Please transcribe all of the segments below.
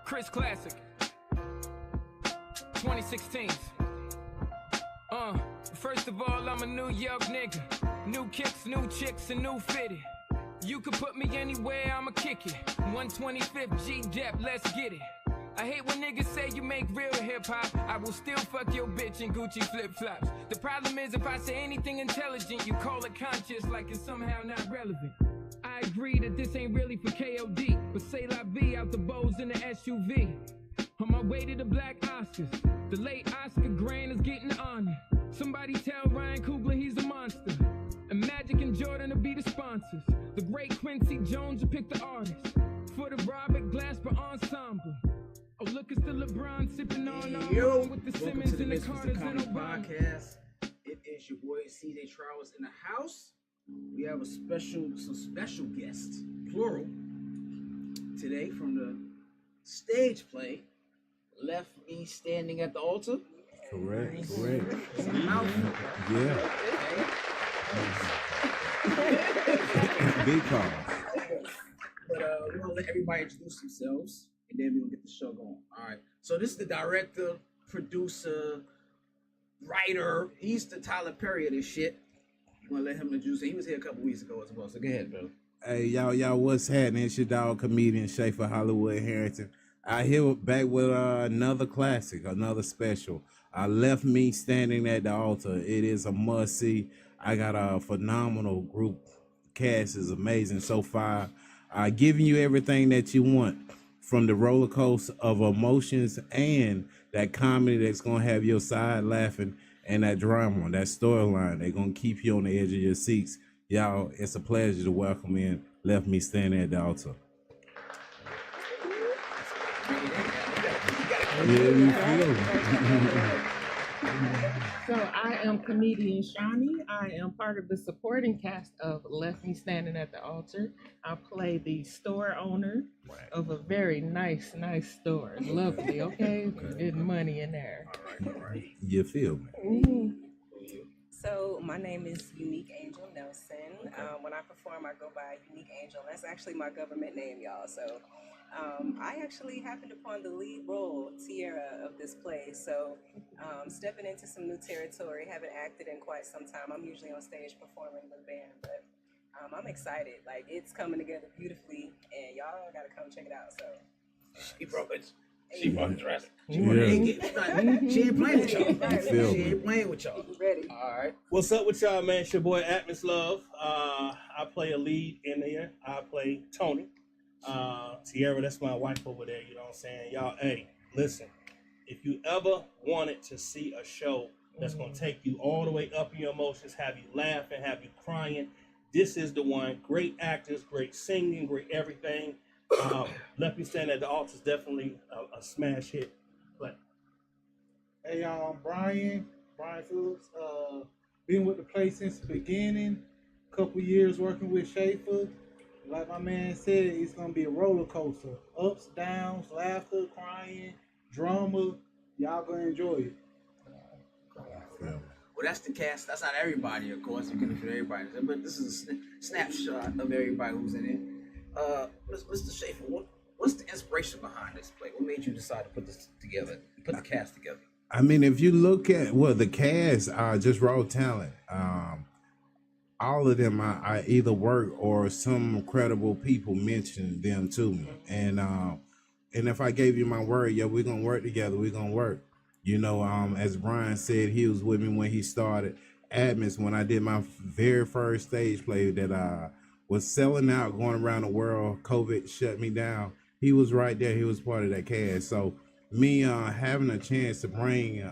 Chris Classic, 2016. First of all, I'm a New York nigga. New kicks, new chicks, and new fitted. You could put me anywhere, I'ma kick it. 125th G-Dep, let's get it. I hate when niggas say you make real hip-hop. I will still fuck your bitch in Gucci flip-flops. The problem is if I say anything intelligent, you call it conscious like it's somehow not relevant. I agree that this ain't really for KOD, but say la vie out the bows in the SUV. On my way to the Black Oscars, the late Oscar Grant is getting honored. Somebody tell Ryan Coogler he's a monster. And Magic and Jordan will be the sponsors. The great Quincy Jones will pick the artist. For the Robert Glasper Ensemble. Oh, look, it's the LeBron sipping on with the Simmons and the Carters and Obama. Podcast. It is your boy CJ Trowers in the house. We have some special guests, plural, today from the stage play. Left Me Standing at the Altar. Correct. It's a mouthful. Yeah. Big call. But we're gonna let everybody introduce themselves, and then we're gonna get the show going. All right. So this is the director, producer, writer. He's the Tyler Perry of this shit. I'm gonna let him introduce it. He was here a couple weeks ago as well. So go ahead, bro. Hey, y'all, what's happening? It's your dog, comedian Schaefer Hollywood Harrington. I here back with another classic, another special. Left Me Standing at the Altar. It is a must see. I got a phenomenal group. Cast is amazing so far. Giving you everything that you want, from the roller coaster of emotions and that comedy that's gonna have your side laughing, and that drama, that storyline. They're gonna keep you on the edge of your seats. Y'all, it's a pleasure to welcome in Left Me Standing at the Altar. So I am comedian Shawnee. I am part of the supporting cast of Left Me Standing at the Altar. I play the store owner of a very nice store. Lovely, okay? Getting money in there. All right. You feel me? Mm-hmm. So my name is Unique Angel Nelson. When I perform, I go by Unique Angel. That's actually my government name, y'all. So I actually happened upon the lead role, Tiara, of this play. So stepping into some new territory, haven't acted in quite some time. I'm usually on stage performing with a band, but I'm excited. Like, it's coming together beautifully, and y'all gotta come check it out. So She brought it. She brought the dress. She Yeah. ain't playing with y'all. feel She me? ain't playing with y'all. ready. All right. What's up with y'all, man? It's your boy Atmos Love. I play a lead in there. I play Tony. Tierra, that's my wife over there. You know what I'm saying? Y'all, hey, listen. If you ever wanted to see a show that's going to take you all the way up in your emotions, have you laughing, have you crying, this is the one. Great actors, great singing, great everything. Left Me Standing at the Altar is definitely a smash hit. But Hey, y'all, I'm Brian Phillips. Been with the play since the beginning. Couple years working with Schaefer. Like my man said, it's gonna be a roller coaster. Ups, downs, laughter, crying, drama. Y'all gonna enjoy it. Well, that's the cast. That's not everybody, of course. You can fit everybody, but this is a snapshot of everybody who's in it. Mr. Schaefer, what's the inspiration behind this play? What made you decide to put this together, put the cast together? I mean, if you look at the cast are just raw talent. All of them, I either work or some credible people mentioned them to me, and if I gave you my word, yeah, we're gonna work together. We're gonna work. You know, as Brian said, he was with me when he started Atmos, when I did my very first stage play that I was selling out, going around the world. COVID shut me down. He was right there. He was part of that cast. So me having a chance to bring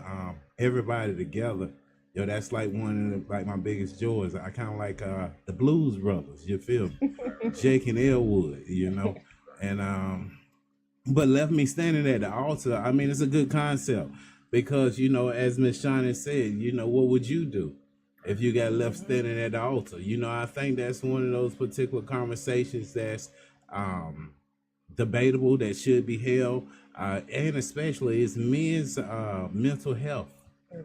everybody together, yo, that's like one of my biggest joys. I kind of like the Blues Brothers. You feel me? Jake and Elwood. You know, and but Left Me Standing at the Altar. I mean, it's a good concept. Because, you know, as Miss Shawnee said, you know, what would you do if you got left standing at the altar? You know, I think that's one of those particular conversations that's debatable, that should be held, and especially it's men's mental health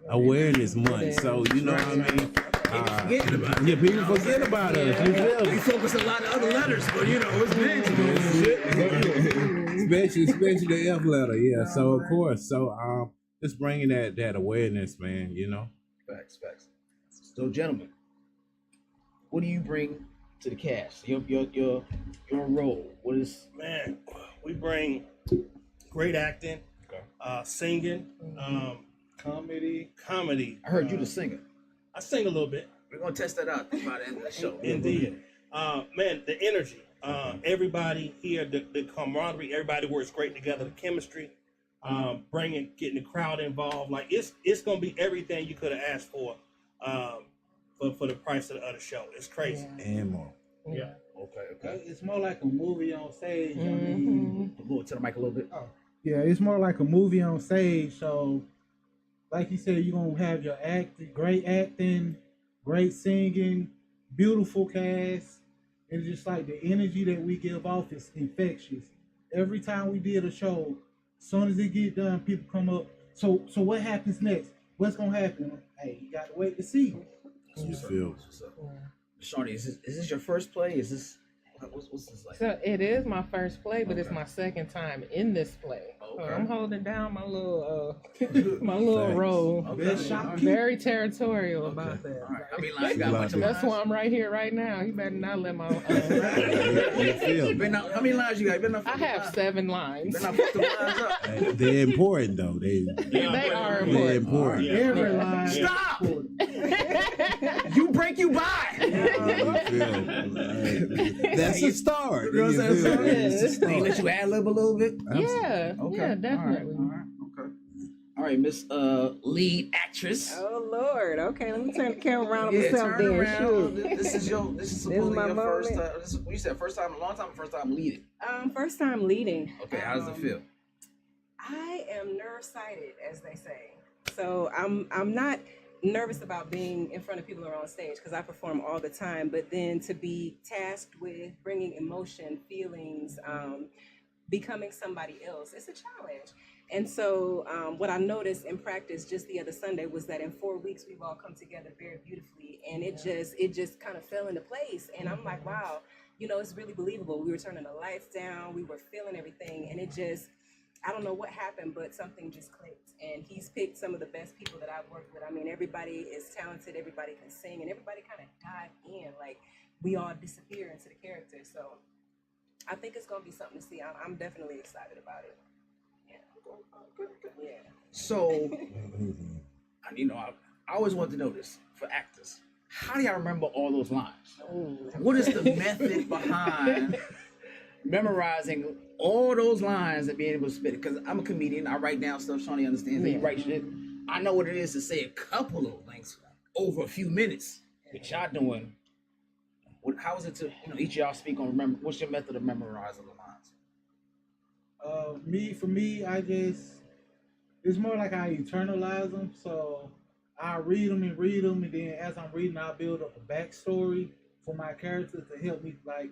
awareness month. So, you know what I mean? Forgetting about it. Yeah, people forget about us. You feel We me? focus a lot of other letters, but you know, it's big to me and shit. especially the F letter. Yeah. So of course, just bringing that awareness, man. You know. Facts. So, gentlemen, what do you bring to the cast? Your role. What is? Man, we bring great acting, singing, Comedy. comedy. I heard you the singer. I sing a little bit. We're gonna test that out by the end of the show. Indeed. Man, the energy. Everybody here, the camaraderie, everybody works great together. The chemistry, getting the crowd involved. Like it's gonna be everything you could have asked for the price of the other show. It's crazy. And more. Yeah. Okay. It's more like a movie on stage. I Mm-hmm. mean, Go to the mic a little bit. yeah, it's more like a movie on stage. So, like you said, you're gonna have your great acting, great singing, beautiful cast. It's just like the energy that we give off is infectious. Every time we did a show, as soon as it get done, people come up. So what happens next? What's gonna happen? Hey, you gotta wait to see. You feel. Shawnee, is this your first play? Is this what's this like? So it is my first play, but it's my second time in this play. So Okay. I'm holding down my little role. Best I'm shopkeep. very territorial about that. All right. How many lines you got? Bunch of That's lines? why I'm right here right now. You better not let my. You feel. How many lines you got? You been I have 7 lines. Been not put the lines up. Hey, they're important though. They They are they're important. important. Yeah. Every line. Stop! You break, you buy. You feel. That's a start. You know what I'm You feel? saying? It's a They start. let you ad lib a little bit. Yeah, yeah, definitely. All right, Miss lead actress. Oh Lord. Okay, let me turn the camera around on Yeah, myself turn then. around. Shoot. This is supposedly my your first moment. time. You said first time in a long time, or first time leading. First time leading. Okay, how does it feel? I am nerve-sighted, as they say. So I'm not nervous about being in front of people who are on stage because I perform all the time. But then to be tasked with bringing emotion, feelings, becoming somebody else, it's a challenge. And so what I noticed in practice just the other Sunday was that in 4 weeks we've all come together very beautifully, and it just kind of fell into place. And I'm like, wow, it's really believable. We were turning the lights down, we were feeling everything, and it just, I don't know what happened, but something just clicked. And he's picked some of the best people that I've worked with. I mean, everybody is talented, everybody can sing, and everybody kind of dive in. Like, we all disappear into the character. So I think it's going to be something to see. I'm definitely excited about it. Yeah. So, I always wanted to know this for actors. How do y'all remember all those lines? What is the method behind memorizing all those lines and being able to spit it? Because I'm a comedian. I write down stuff. Shawnee understands that. You write shit. I know what it is to say a couple of things over a few minutes. What y'all doing? How is it to each of y'all speak on remember? What's your method of memorizing the lines? For me, it's more like I internalize them. So I read them, and then as I'm reading, I build up a backstory for my characters to help me. Like,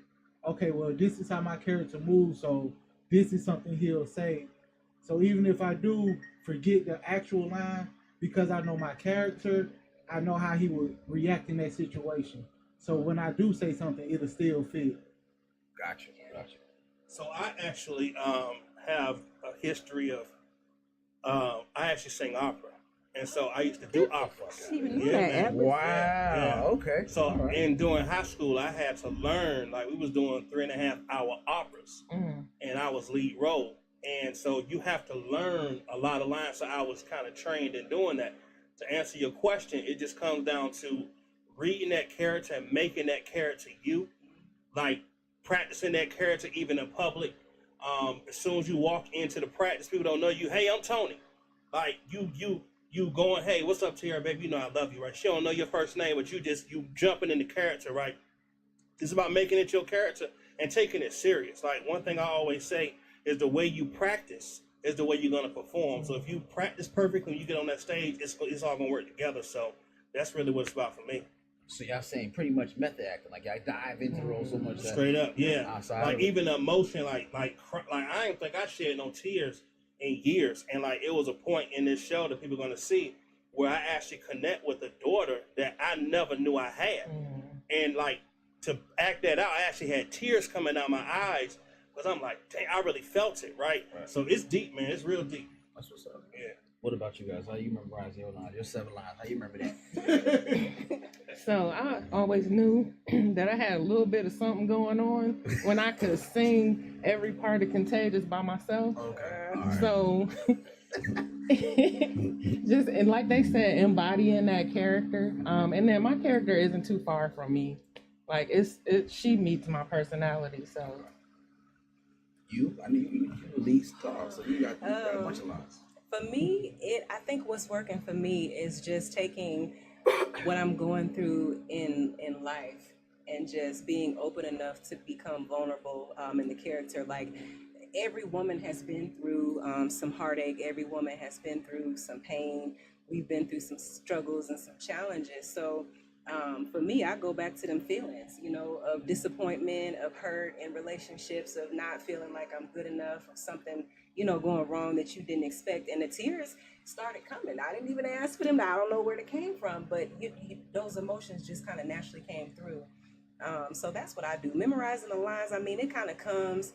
okay, well, this is how my character moves, so this is something he'll say. So even if I do forget the actual line, because I know my character, I know how he would react in that situation. So when I do say something, it'll still fit. Gotcha. So I actually have a history of I actually sing opera, and so I used to do opera. Man. Wow. Yeah. Okay. So All right. and during high school, I had to learn. Like, we was doing 3.5-hour operas, and I was lead role, and so you have to learn a lot of lines. So I was kind of trained in doing that. To answer your question, it just comes down to reading that character and making that character you, like practicing that character even in public. As soon as you walk into the practice, people don't know you. Hey, I'm Tony. Like, you going, hey, what's up, Tierra, baby? I love you, right? She don't know your first name, but you jumping in the character, right? It's about making it your character and taking it serious. Like, one thing I always say is the way you practice is the way you're going to perform. So if you practice perfectly when you get on that stage, it's all going to work together. So that's really what it's about for me. So y'all saying pretty much method acting, like y'all dive into the role so much that Straight up, yeah. outside Like of it. even the emotion, like I didn't think I shed no tears in years, and like it was a point in this show that people are gonna see where I actually connect with a daughter that I never knew I had. And like, to act that out, I actually had tears coming out my eyes because I'm like, dang, I really felt it, right? So it's deep, man. It's real deep. That's what's up. Yeah. What about you guys? How you memorize your lines, your 7 lines? How you remember that? So I always knew that I had a little bit of something going on when I could sing every part of Contagious by myself. Okay. All right. So just, and like they said, embodying that character. And then my character isn't too far from me. Like she meets my personality. So I mean, you the lead star, so you got a bunch of lines. For me, I think what's working for me is just taking what I'm going through in life and just being open enough to become vulnerable in the character. Like, every woman has been through some heartache. Every woman has been through some pain. We've been through some struggles and some challenges. So for me, I go back to them feelings, of disappointment, of hurt in relationships, of not feeling like I'm good enough, of something, going wrong that you didn't expect. And the tears started coming. I didn't even ask for them. I don't know where they came from, but those emotions just kind of naturally came through. So that's what I do. Memorizing the lines, I mean, it kind of comes,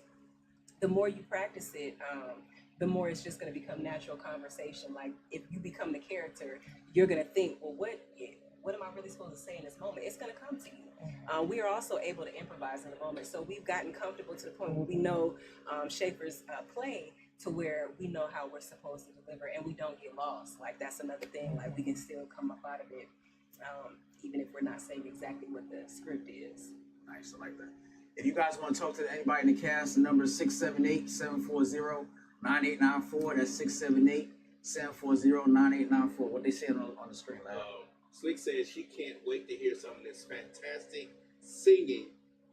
the more you practice it, the more it's just going to become natural conversation. Like, if you become the character, you're going to think, well, what am I really supposed to say in this moment? It's going to come to you. We are also able to improvise in the moment. So we've gotten comfortable to the point where we know Schaefer's play, to where we know how we're supposed to deliver and we don't get lost. Like, that's another thing. Like, we can still come up out of it, even if we're not saying exactly what the script is. Nice, I like that. If you guys want to talk to anybody in the cast, the number is 678-740-9894. That's 678-740-9894. What they saying on the screen, like? Slick says she can't wait to hear some of this fantastic singing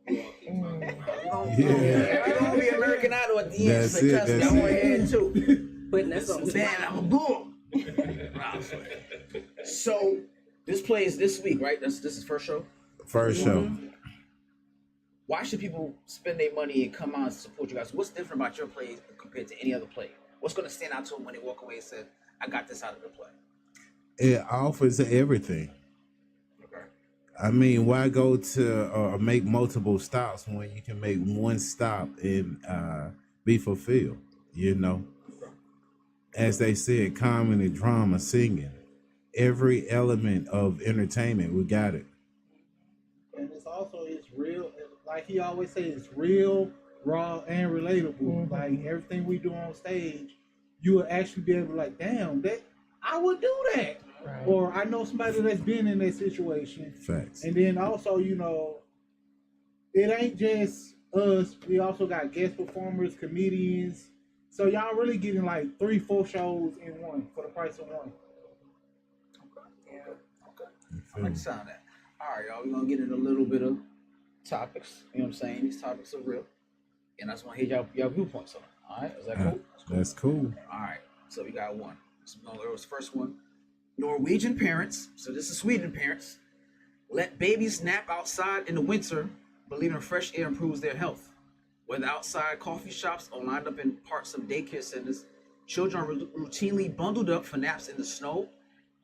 you all keep talking about. We're going to be American Idol at the end. That's So it, trust me, that's I want to it. hear it too. Putting us on Man, I'm a bull. So this play is this week, right? This is first show? First show. Why should people spend their money and come out and support you guys? What's different about your play compared to any other play? What's going to stand out to them when they walk away and say, I got this out of the play? It offers everything. Okay. I mean, why go to make multiple stops when you can make one stop and be fulfilled? As they said, comedy, drama, singing, every element of entertainment, we got it. And it's real. Like he always says, it's real, raw, and relatable. Like, everything we do on stage, you will actually be able to, like, damn, that I would do that. Right. Or I know somebody that's been in that situation. Facts. And then also, it ain't just us. We also got guest performers, comedians. So y'all really getting like 3-4 shows in one for the price of one. Okay. I like the sound of that. All right, y'all. We're going to get into a little bit of topics. You know what I'm saying? These topics are real. And I just want to hear y'all viewpoints on it. All right? Is that cool? That's cool. All right. So we got one. So we're going to go to the first one. Norwegian parents, so this is Sweden parents, let babies nap outside in the winter, believing fresh air improves their health. Whether outside coffee shops or lined up in parts of daycare centers, children are routinely bundled up for naps in the snow,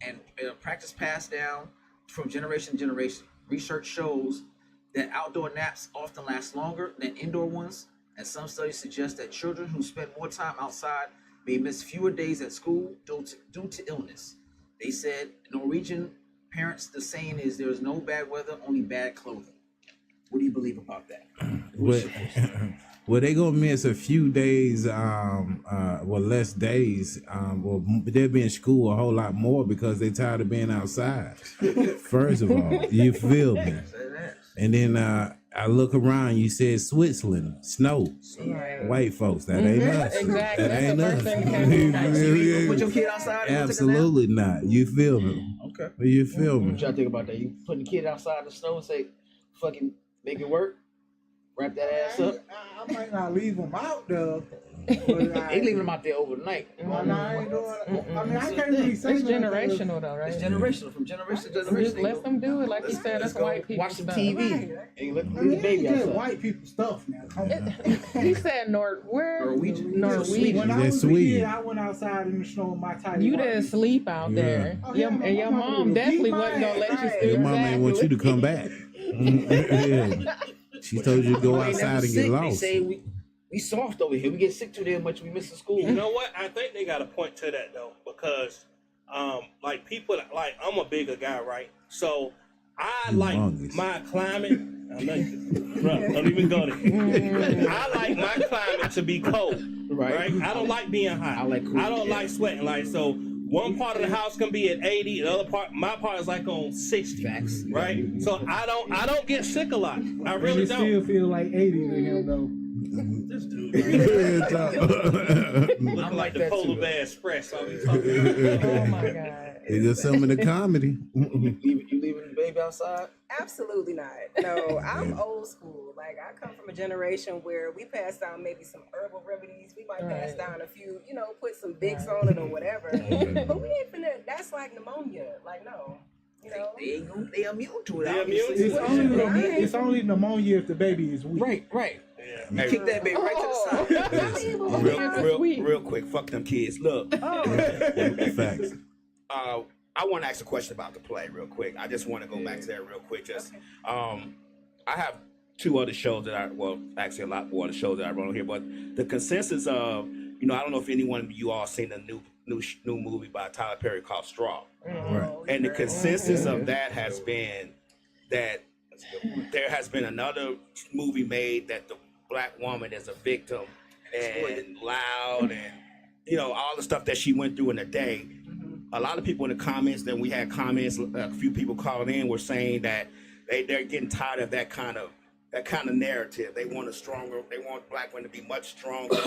and practice passed down from generation to generation. Research shows that outdoor naps often last longer than indoor ones, and some studies suggest that children who spend more time outside may miss fewer days at school due to illness. They said, Norwegian parents, the saying is, there is no bad weather, only bad clothing. What do you believe about that? Well, they gonna miss a few days, less days. They'll be in school a whole lot more because they tired of being outside. First of all, you feel me? And then I look around. You said Switzerland, snow, white folks. That ain't us. Exactly. That ain't us. You put your kid outside? Absolutely not. You feel me? Okay. You feel me? What y'all think about that? You putting the kid outside in the snow and say, fucking make it work? Wrap that ass up? I might not leave them out there, They leaving them out there overnight. Well, nah, I ain't doing. I mean, I can't really say It's nothing generational though, right? It's generational, from generation to generation. Just let them do it, like you said. That's go white people watch some stuff. TV Right. and you let I the mean, baby it's just outside. white people stuff now. Come on. He said Norwegian. Norwegian. When I That's was a sweet. kid, I went outside in the snow with my tidy. You white didn't people. sleep out there. Oh, Your, yeah, my and your mama mom would definitely beat wasn't my gonna let you ass. sleep. Your mama ain't want you to come back. Yeah. She told you to go We ain't never outside and sick. get They lost. say we soft over here. We get sick too damn much. We miss the school. You know what? I think they got a point to that though, because like people, like I'm a bigger guy, right? So I like Humongous. my climate. I know you, bro, don't even go there. I like my climate to be cold, right? I don't like being hot. I like cool, I don't yeah. like sweating. Like so, one part of the house can be at 80, the other part, my part is like on 60, Facts. right? So I don't get sick a lot. I really It still don't. feel like 80 to him though. This dude, man, looking I'm like like the that Polar too. Bear Express. All we talking about. Oh my god. It's just some of the comedy. You leaving the baby outside? Absolutely not. No, I'm old school. Like I come from a generation where we passed down maybe some herbal remedies. We might pass Right. down a few, put some Vicks on it or whatever. But we ain't finna. That's like pneumonia. Like no, They immune to it. They obviously. immune to it. It's only pneumonia if the baby is weak. Right. Yeah. You kick that baby right to the side. Real quick, fuck them kids. Look, Facts. I want to ask a question about the play real quick. I just want to go back to that real quick. I have two other shows actually a lot more other shows that I run on here, but the consensus of, I don't know if anyone of you all seen the new movie by Tyler Perry called Straw. Right. And the consensus of that has been that there has been another movie made that the black woman is a victim and loud and all the stuff that she went through in a day. A lot of people in the comments, then we had comments, a few people calling in were saying that they're getting tired of that kind of narrative. They want black women to be much stronger,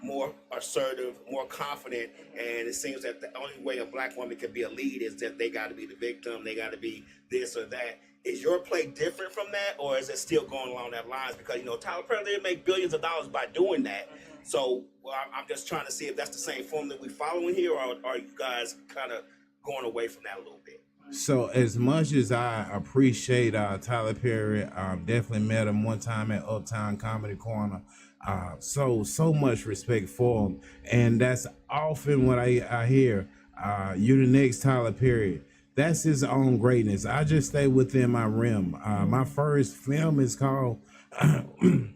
more assertive, more confident, and it seems that the only way a black woman can be a lead is that they got to be the victim, they got to be this or that. Is your play different from that, or is it still going along that lines? Because Tyler Perry did make billions of dollars by doing that. So I'm just trying to see if that's the same form that we're following here, or are you guys kind of going away from that a little bit? So as much as I appreciate Tyler Perry, definitely met him one time at Uptown Comedy Corner. So much respect for him, and that's often what I hear. You're the next Tyler Perry. That's his own greatness. I just stay within my realm. My first film is called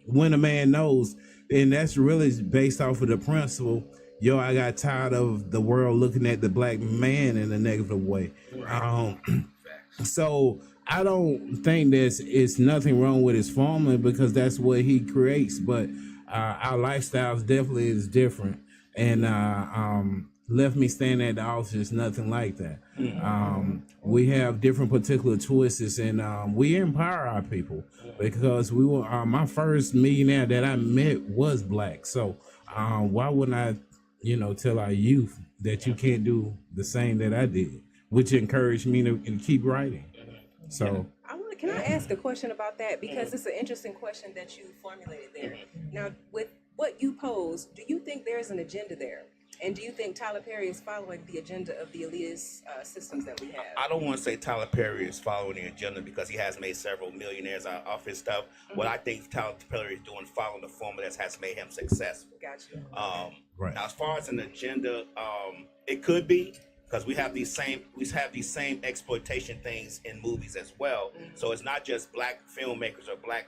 When a Man Knows, and that's really based off of the principle. I got tired of the world looking at the black man in a negative way. So I don't think it's nothing wrong with his formula because that's what he creates. But our lifestyles definitely is different, and left me standing at the altar is nothing like that. We have different particular twists, and we empower our people because we were my first millionaire that I met was black. So why wouldn't I? Tell our youth that you can't do the same that I did, which encouraged me to keep writing. So, Can I ask a question about that? Because it's an interesting question that you formulated there. Now, with what you posed, do you think there's an agenda there? And do you think Tyler Perry is following the agenda of the elitist systems that we have? I don't want to say Tyler Perry is following the agenda because he has made several millionaires off his stuff. What I think Tyler Perry is doing, following the formula that has made him successful. Gotcha. right. Now, as far as an agenda, it could be because we have these same exploitation things in movies as well. So it's not just black filmmakers or black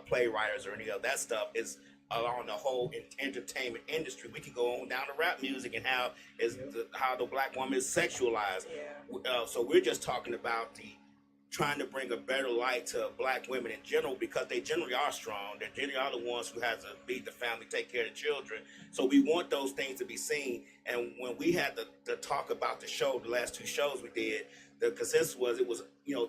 playwrights or any of that stuff. It's along the whole entertainment industry. We can go on down to rap music and how the black woman is sexualized. So we're just talking about trying to bring a better light to black women in general because they generally are strong. They generally are the ones who have to feed the family, take care of the children. So we want those things to be seen. And when we had the talk about the show, the last two shows we did, the consensus was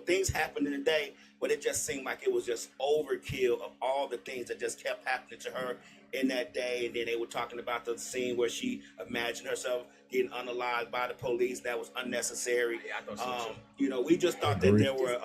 things happened in the day, but it just seemed like it was just overkill of all the things that just kept happening to her in that day. And then they were talking about the scene where she imagined herself getting unalived by the police. That was unnecessary. We just thought that there were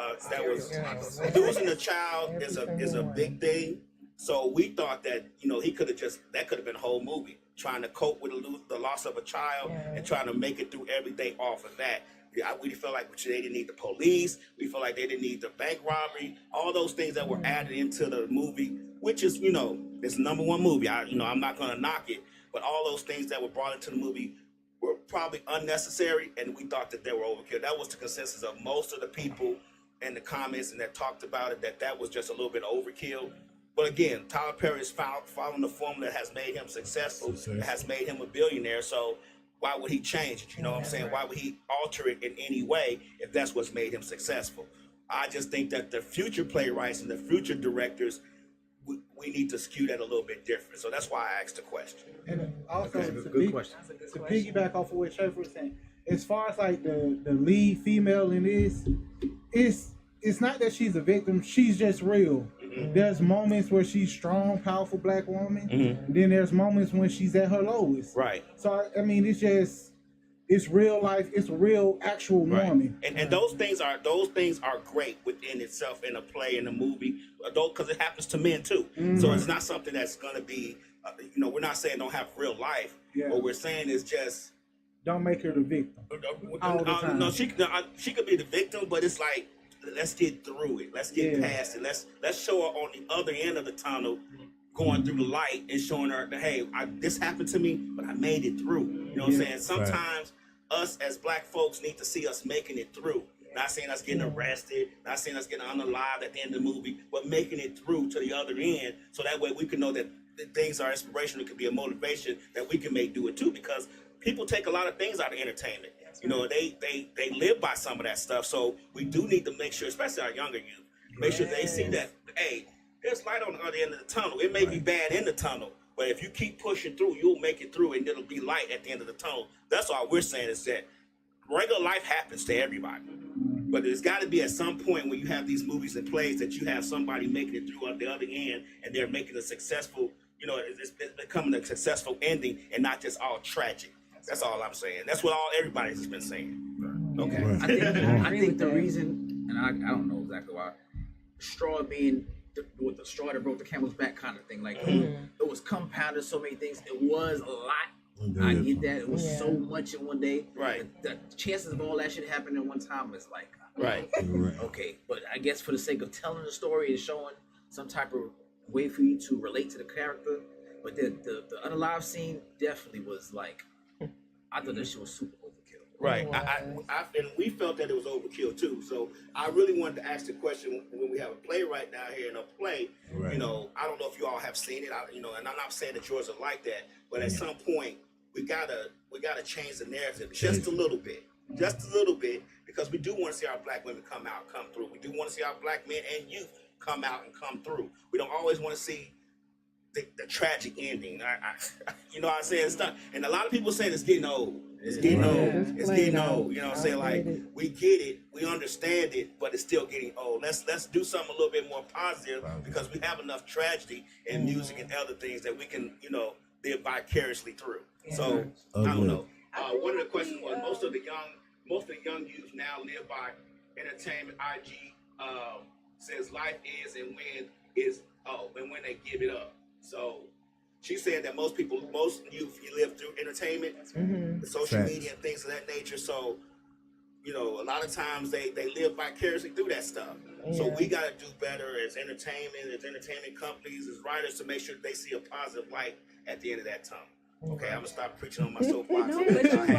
losing a child is a big thing. So we thought that he could have that could have been a whole movie. trying to cope with the loss of a child and trying to make it through every day off of that. I really felt like they didn't need the police. We felt like they didn't need the bank robbery. All those things that were added into the movie, which is, it's the #1 movie. I'm not going to knock it, but all those things that were brought into the movie were probably unnecessary, and we thought that they were overkill. That was the consensus of most of the people in the comments and that talked about it, that was just a little bit overkill. But again, Tyler Perry is following the formula that has made him successful, that has made him a billionaire. So why would he change it? You know what I'm saying? Why would he alter it in any way if that's what's made him successful? I just think that the future playwrights and the future directors, we need to skew that a little bit different. So that's why I asked the question. And also, good question. To piggyback off of what Schaefer was saying, as far as like the lead female in this, it's not that she's a victim. She's just real. There's moments where she's strong, powerful black woman. Then there's moments when she's at her lowest. Right. So I mean, it's real life. It's a real actual woman. And those things are great within itself in a play, in a movie, because it happens to men too. So it's not something that's going to be, we're not saying don't have real life. What we're saying is just don't make her the victim. All the time. No, she could be the victim, but it's like, let's get through it. Let's get past it. Let's show her on the other end of the tunnel, going through the light and showing her that, hey, this happened to me, but I made it through. You know what I'm saying? Sometimes us as black folks need to see us making it through. Not saying us getting arrested, not saying us getting unalive at the end of the movie, but making it through to the other end, so that way we can know that things are inspirational. It could be a motivation that we can do it too, because people take a lot of things out of entertainment. They live by some of that stuff. So we do need to make sure, especially our younger youth, make sure they see that, hey, there's light on the other end of the tunnel. It may be bad in the tunnel, but if you keep pushing through, you'll make it through, and it'll be light at the end of the tunnel. That's all we're saying, is that regular life happens to everybody. But there's got to be at some point when you have these movies and plays that you have somebody making it through on the other end, and they're making a successful, it's becoming a successful ending and not just all tragic. That's all I'm saying. That's what everybody's been saying. Okay. I think the reason, and I don't know exactly why, straw being with the straw that broke the camel's back kind of thing. Like it was compounded so many things. It was a lot. I get that. It was so much in one day. Right. The chances of all that shit happening at one time is like, right. Okay. But I guess for the sake of telling the story and showing some type of way for you to relate to the character. But the unalive scene definitely was like, I thought that shit was super overkill. Right. And we felt that it was overkill too. So I really wanted to ask the question when we have a playwright down here in a play. Right. I don't know if you all have seen it. And I'm not saying that yours are like that, but at some point we gotta change the narrative just a little bit, because we do want to see our black women come through. We do want to see our black men and youth come out and come through. We don't always want to see the tragic ending. I say it's done, and a lot of people saying it's getting old. It's getting old. It's getting old. You know what I'm saying? Like, we get it, we understand it, but it's still getting old. Let's do something a little bit more positive, because we have enough tragedy in music and other things that we can, live vicariously through. So I don't know. One of the questions was most of the young youth now live by entertainment. IG says life is and when they give it up. So she said that most youth, you live through entertainment, the social media and things of that nature. So, a lot of times they live vicariously through that stuff. So we got to do better as entertainment companies, as writers, to make sure they see a positive light at the end of that tunnel. Okay, I'm gonna stop preaching on my soapbox. No, but you want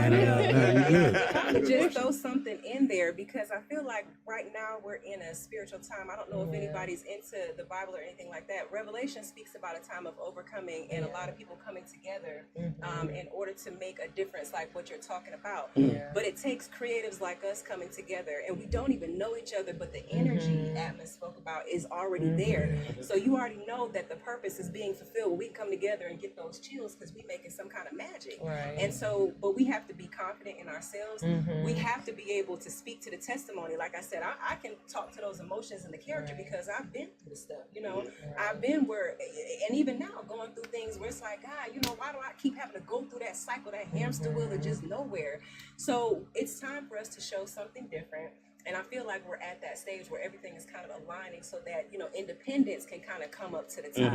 to just throw something in there, because I feel like right now we're in a spiritual time. I don't know if anybody's into the Bible or anything like that. Revelation speaks about a time of overcoming and a lot of people coming together in order to make a difference, like what you're talking about. But it takes creatives like us coming together, and we don't even know each other, but the energy Atmos spoke about is already there. So you already know that the purpose is being fulfilled. We come together and get those chills because we making some kind of magic. And so, but we have to be confident in ourselves. We have to be able to speak to the testimony. Like I said, I can talk to those emotions in the character because I've been through the stuff, I've been where, and even now going through things where it's like, God, why do I keep having to go through that cycle, that hamster wheel of just nowhere? So it's time for us to show something different. And I feel like we're at that stage where everything is kind of aligning so that, independence can kind of come up to the top.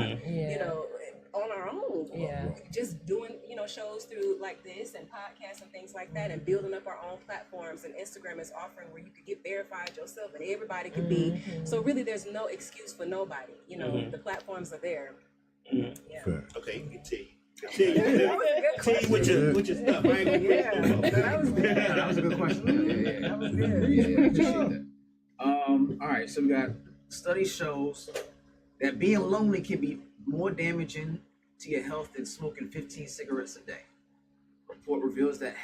on our own. Yeah. Just doing, shows through like this and podcasts and things like that, and building up our own platforms. And Instagram is offering where you could get verified yourself and everybody could be. So really there's no excuse for nobody. The platforms are there. Yeah. Okay, you can T. That was a good T with your stuff. I ain't gonna that was good. That was a good question. Yeah. That was good. Yeah, appreciate that. All right, so we got study shows that being lonely can be more damaging to your health than smoking 15 cigarettes a day. Report reveals that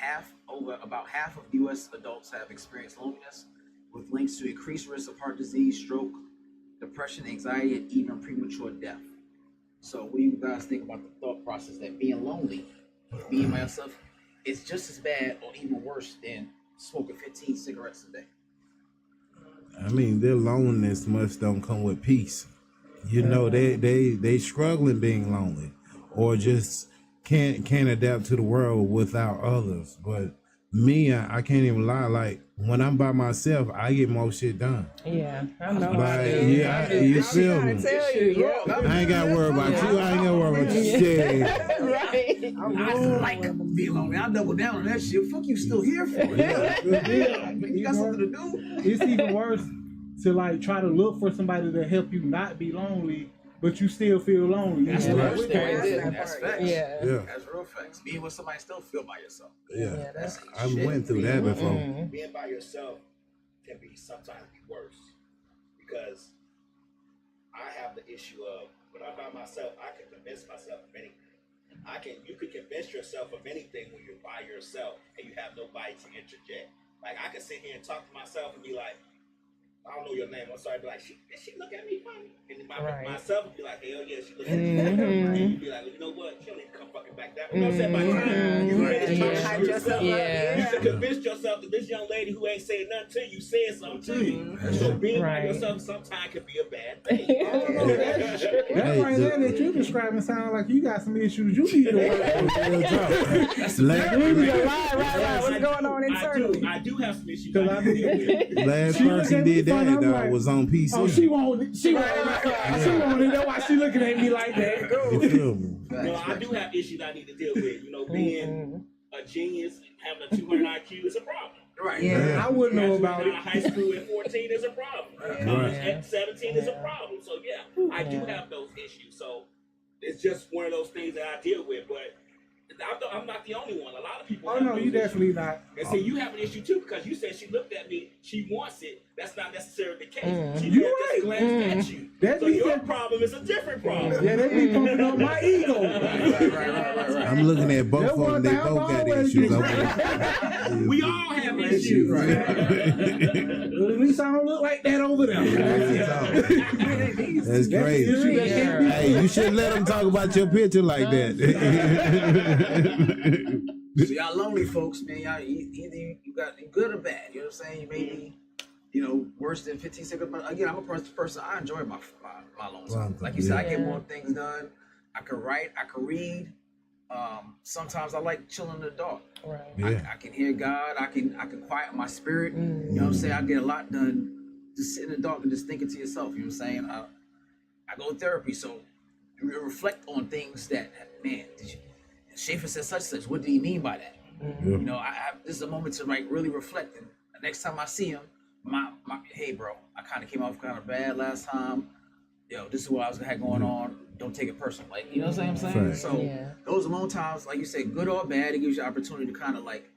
about half of U.S. adults have experienced loneliness, with links to increased risk of heart disease, stroke, depression, anxiety, and even premature death. So what do you guys think about the thought process that being lonely, being by yourself, is just as bad or even worse than smoking 15 cigarettes a day? I mean, their loneliness must don't come with peace. They struggling being lonely, or just can't adapt to the world without others. But me, I can't even lie. Like when I'm by myself, I get more shit done. Yeah, I know. Like, you feel me? I ain't got to worry about you. I ain't got to worry about you. Shit. Right. I like being lonely. I double down on that shit. Fuck you still here for? You got something to do? It's even worse to like try to look for somebody to help you not be lonely, but you still feel lonely. That's the worst thing right there. That's That's part. facts. Yeah. That's real facts. Being with somebody still feel by yourself. Yeah, That's I shit. went through that before. Being by yourself can be sometimes be worse, because I have the issue of when I'm by myself, I can convince myself of anything. You could convince yourself of anything when you're by yourself and you have nobody to interject. Like I can sit here and talk to myself and be like, I don't know your name, I'm sorry, but like, did she look at me funny? And myself would be like, hell yeah, she looked at me funny. And you'd be like, well, you know what? She don't need to come fucking back down. You know what I'm saying? By the time you finish talking to yourself, you should convince yourself that this young lady who ain't saying nothing to you said something to you. So being by yourself sometimes can be a bad thing. That right there that you describing sound like you got some issues you need to work with. Right. What's going on internally? I do have some issues. Last person did that was on PC. Oh, she wanted it. That's why she looking at me like that. You feel me? I do have issues I need to deal with. Being a genius, having a 200 IQ is a problem. Right. Yeah, I wouldn't know about Out it. of high school at 14 is a problem. At 17 is a problem. So yeah, I do have those issues. So it's just one of those things that I deal with. But I'm not the only one. A lot of people. Oh no, you definitely not. And see, you have an issue too, because you said she looked at me, she wants it. That's not necessarily the case. She You just glanced at you. That So be your that- problem is a different problem. Yeah, they be pumping up my ego. Right. I'm looking at both of them. They both got issues. We all have issues. Well, at least I don't look like that over there. That's crazy. Hey, you should let them talk about your picture like that. So y'all lonely folks, man. Y'all either you got good or bad. You know what I'm saying? You may be, worse than 15 cigarettes. But again, I'm a person. I enjoy my lonely time. Like you said, I get more things done. I can write. I can read. Sometimes I like chilling in the dark. Right. Yeah. I can hear God. I can quiet my spirit. You know what I'm saying? I get a lot done just sitting in the dark and just thinking to yourself. You know what I'm saying? I go to therapy, so you reflect on things that, man, Schaefer said such. What do you mean by that? This is a moment to really reflect. And the next time I see him, my hey, bro, I kind of came off kind of bad last time. This is what I was had going on. Don't take it personal. Like, you know what I'm saying? Right. So those alone times, like you said, good or bad, it gives you the opportunity to kind of like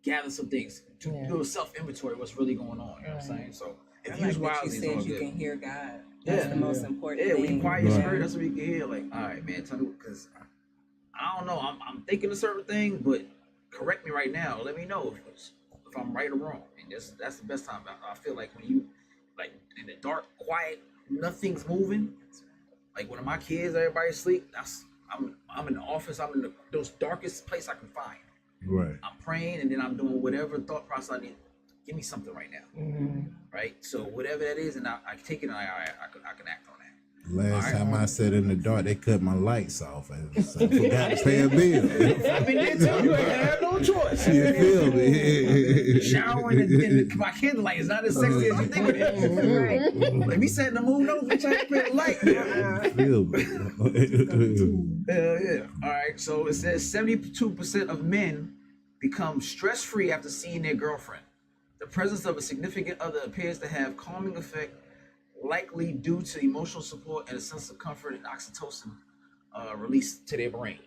gather some things, to do a self-inventory of what's really going on. You know what I'm saying? So if I you like what wild, you it's said, all you good. can hear God. That's the most important Yeah, thing. when you quiet your spirit, that's what you can hear. Like, all right, man, tell me, because I don't know. I'm thinking a certain thing, but correct me right now. Let me know if I'm right or wrong. And that's the best time. I feel like when you, like, in the dark, quiet, nothing's moving. Like when my kids, everybody asleep. I'm in the office. I'm in those darkest place I can find. Right. I'm praying, and then I'm doing whatever thought process I need. Give me something right now. Right. So whatever that is, and I take it, and I can act on that. Last time I sat in the dark, they cut my lights off. And so I forgot to pay a bill. I've been there too. You ain't had no choice. You feel me? Showering and my candlelight is not as sexy as you think it is. Like we sat in the moon, no, bitch, I ain't pay a light. Feel me? Hell yeah. All right, so it says 72% of men become stress-free after seeing their girlfriend. The presence of a significant other appears to have calming effect, likely due to emotional support and a sense of comfort and oxytocin released to their brain.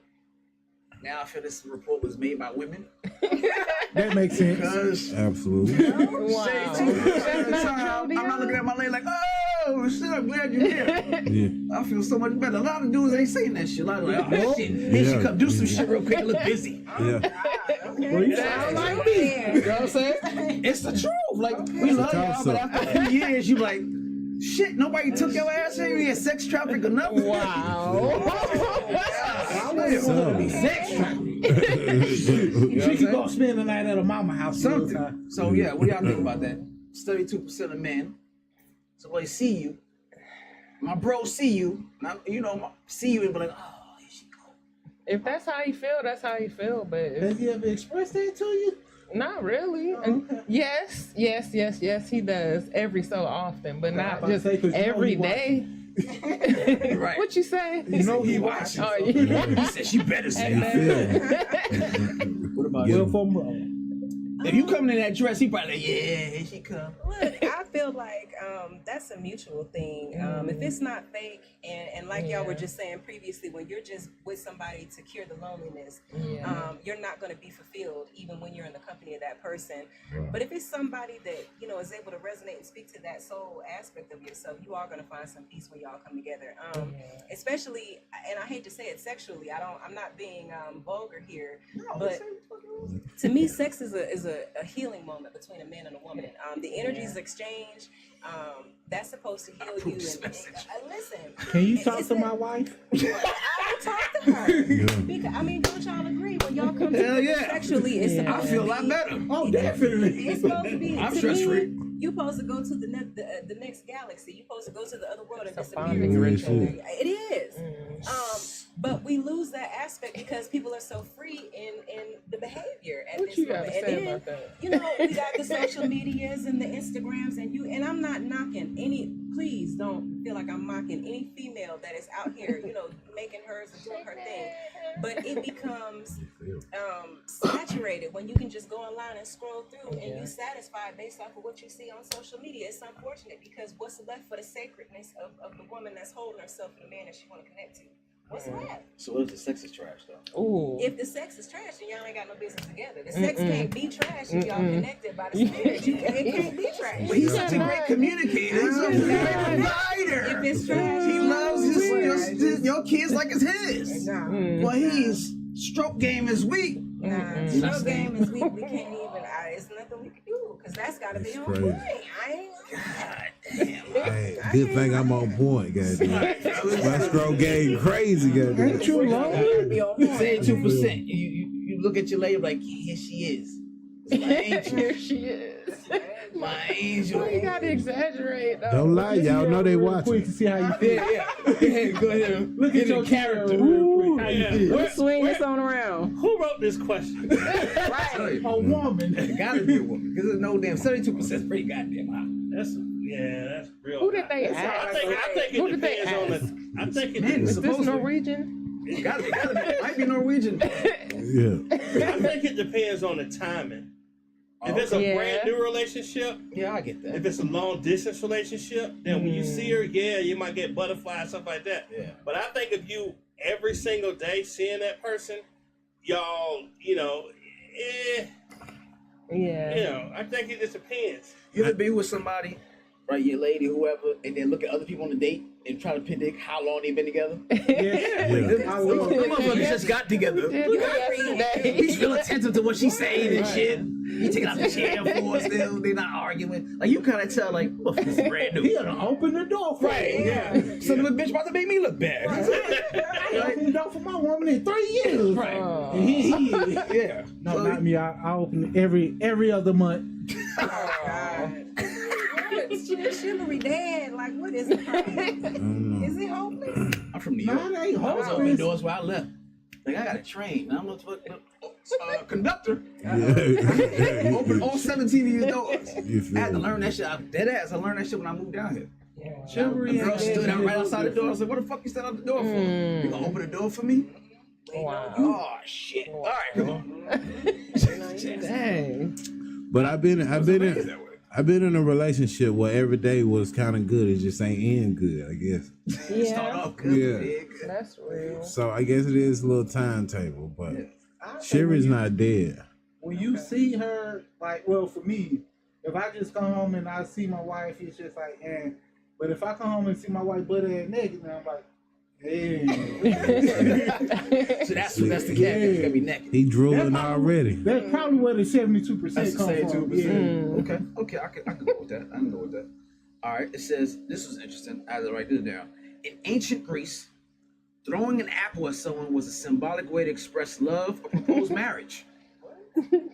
Now I feel this report was made by women. That makes sense. Because Absolutely. Wow. I'm not looking at my lady like, oh shit, I'm glad you're here. Yeah. I feel so much better. A lot of dudes ain't saying that shit. A lot of like, oh shit, they should come do some shit real quick and look busy. Yeah. Well, you sound like me. You know what I'm saying? It's the truth. Like, we love y'all, but after a few years, you like, shit, nobody took your ass here. You had sex traffic or nothing. Wow. I wouldn't want to be sex trafficked. She could go spend the night at her mama house. Something. So yeah, what do y'all think about that? 32% of men. So they see you. My bro see you. Now, you know, see you and be like, oh, here she go. If that's how you feel, that's how you feel. But Has he ever expressed that to you? not really. And yes, he does every so often, but not just every day. Right. What you say? You know he watching. Oh, So yeah. he said she better say I Amen. What about Well, you? from bro. If you coming in that dress, he probably like, yeah, here she come. Look, I feel like that's a mutual thing. If it's not fake, and like y'all were just saying previously, when you're just with somebody to cure the loneliness, you're not going to be fulfilled even when you're in the company of that person. Right. But if it's somebody that, you know, is able to resonate and speak to that soul aspect of yourself, you are going to find some peace when y'all come together. Especially, and I hate to say it sexually, I'm not being vulgar here, but to me, sex is a healing moment between a man and a woman. The energies exchange. That's supposed to heal you. And listen, Can you talk to my wife? I will talk to her. Because, I mean, don't y'all agree when y'all come together sexually? It's I supposed feel a to lot be, better. Oh, definitely. It's supposed to be. I'm to stress me, free. You're supposed to go to the next galaxy. You're supposed to go to the other world and It's a disappear. bonding ritual. It is. But we lose that aspect because people are so free in the behavior at What this you moment. gotta say about that? You know, we got the social medias and the Instagrams and I'm not knocking any, please don't feel like I'm mocking any female that is out here, you know, making hers and doing her thing. But it becomes saturated when you can just go online and scroll through and you're satisfied based off of what you see on social media. It's unfortunate because what's left for the sacredness of the woman that's holding herself and the man that she want to connect to? What's left? So what if the sex is trash though? Ooh. If the sex is trash, then y'all ain't got no business together. The sex can't be trash if y'all connected by the spirit. It can't be trash. But he's such a great communicator. He's a great provider. If it's trash, He loves your kids like it's his. Well, he's stroke game is weak. Stroke game is weak. We can't even. It's nothing we can do because that's got to be on crazy. point. I ain't. God damn. Hey, good thing I'm on point, goddamn. My stroke game crazy, goddamn. Ain't you lonely? Be on point. 32%. You look at your lady like, here she is. It's my angel. Here she is. My angel. Why you gotta exaggerate though? Don't lie, y'all know they Real quick watching. to see how you feel. Yeah. Go ahead. Look at your character real quick. How you feel? Let's swing this on around. Who wrote this question? Right. A woman. It gotta be a woman. Because there's no damn 72% is pretty goddamn high. That's real. Who did they I ask? think Who it did they depends on ask? the. I think it. Men, Is this supposedly. Norwegian? It gotta be. Might be Norwegian. Yeah. I think it depends on the timing. If it's a Yeah. brand new relationship, Yeah, I get that. if it's a long distance relationship, then when you see her, yeah, you might get butterflies, stuff like that. Yeah. But I think if you every single day seeing that person, y'all, I think it just depends. You ever be with somebody, right, your lady, whoever, and then look at other people on the date and try to predict how long they've been together? Yeah. Them I will. motherfuckers just got together. He's real attentive to what she's saying and shit. He taking out the chair for us still. They not arguing. Like, you kind of tell, like, look, this is brand new. He done opened the door for Right, you. yeah. Son of a bitch about to make me look bad. I opened the door for my woman in 3 years. Right. And he is. Yeah. No, So, not me. I open it every other month. chivalry dead? Like, what is the problem? Is it hopeless? I'm from New York. Nah, it ain't I was hopeless. opening doors where I left. Like, I got a train. Man, I'm not conductor. Open all 17 of your doors. I had to learn that shit. I'm dead ass. I learned that shit when I moved down here. Yeah. Chivalry The girl ain't stood dead, out right it's outside the door. I different. was like, what the fuck you stood out the door for? You gonna open the door for me? Wow. Oh, shit. All right, come on. Dang. But I've been in a relationship where every day was kind of good. It just ain't end good, I guess. Start Yeah. off good. Yeah. Big. That's real. So I guess it is a little timetable, but I say Sherry's when you- not dead. When you see her, like, well, for me, if I just come home and I see my wife, it's just like, eh. But if I come home and see my wife butt ass naked, then I'm like, hey. So that's the cat. It's gonna be naked. He drooling already. That's probably where the 72% That's come from. 72%. Yeah. Okay, I can go with that. I can go with that. All right, it says, this was interesting. I had to write this down. In ancient Greece, throwing an apple at someone was a symbolic way to express love or propose marriage.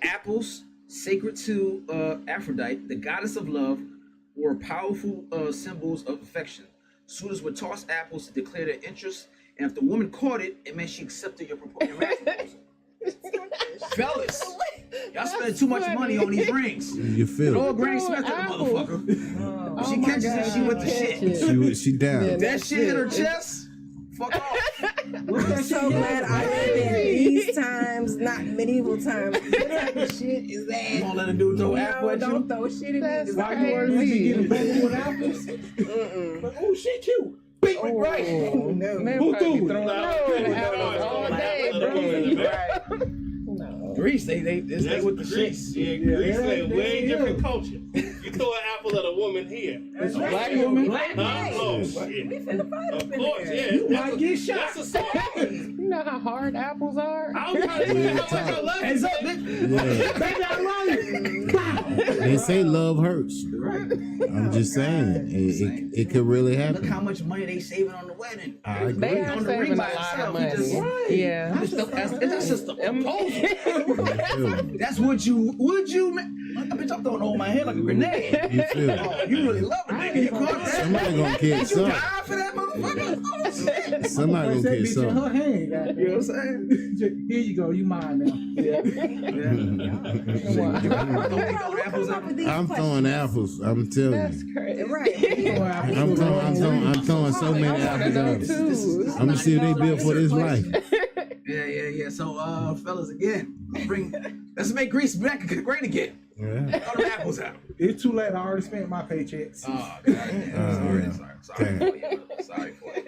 Apples, sacred to Aphrodite, the goddess of love, were powerful symbols of affection. Suitors would toss apples to declare their interest, and if the woman caught it, it meant she accepted your marriage proposal. Fellas, y'all spend too much money on these rings. You feel All it. Granny Smith to the motherfucker. If she Oh my catches it, she God. with the shit. She down. Yeah, That shit in her chest, fuck off. I'm so glad I live in these times, not medieval times. What type of shit is You that? gonna let a dude throw apple No, at don't you? throw shit at That's me. Why you already crazy. getting pregnant with apples? Like, oh, shit, you. Big with rice. Oh, No. man, Who probably threw it? throwing apples all day, bro. No. Greece, they stay with the shit. Yeah, Greece is a way different culture. You throw an apple at a woman here. That's Black right. woman? Black Huh? man. Oh, We shit. finna fight up Of in course, there. yeah. You might get shot. That's assault. You know how hard apples are? I was trying to figure out how much I love Hands you. up, bitch. Yeah. Baby, I love you. They say love hurts. Right. I'm just saying, it could really Look how happen. much money they saving on the wedding. I agree. They are On the saving ring a by lot itself, of you just- money. Right. Yeah. That's just a proposal. You feel me? That's what you bitch, I'm throwing over my head like a grenade. You feel me? Oh, you really love a nigga. You caught that? Somebody gonna catch You something. die for that motherfucker? Oh, shit. Somebody That gonna catch bitch in something. her hand, goddamn. You know what I'm saying? Here you go, you mine now. Yeah. I'm throwing apples. I'm telling That's you. crazy. Right. I'm throwing so many apples out. I'm gonna see if they built for this life. Yeah. So, fellas, again, let's make Greece back great again. Yeah. Throw the apples out. It's too late. I already spent my paychecks. Oh, God. Sorry for you. Sorry for you.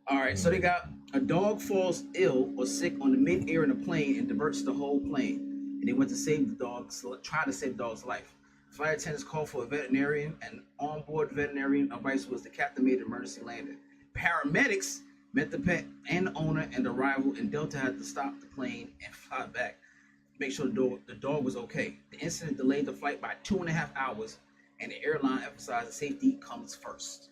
All right, so they got a dog falls ill or sick on the mid-air in a plane and diverts the whole plane. And they went to save the dog, try to save the dog's life. Flight attendants called for a veterinarian, and onboard veterinarian advice was the captain made an emergency landing. Paramedics met the pet and the owner, and the arrival, and Delta had to stop the plane and fly back to make sure the dog was okay. The incident delayed the flight by 2.5 hours, and the airline emphasized that safety comes first.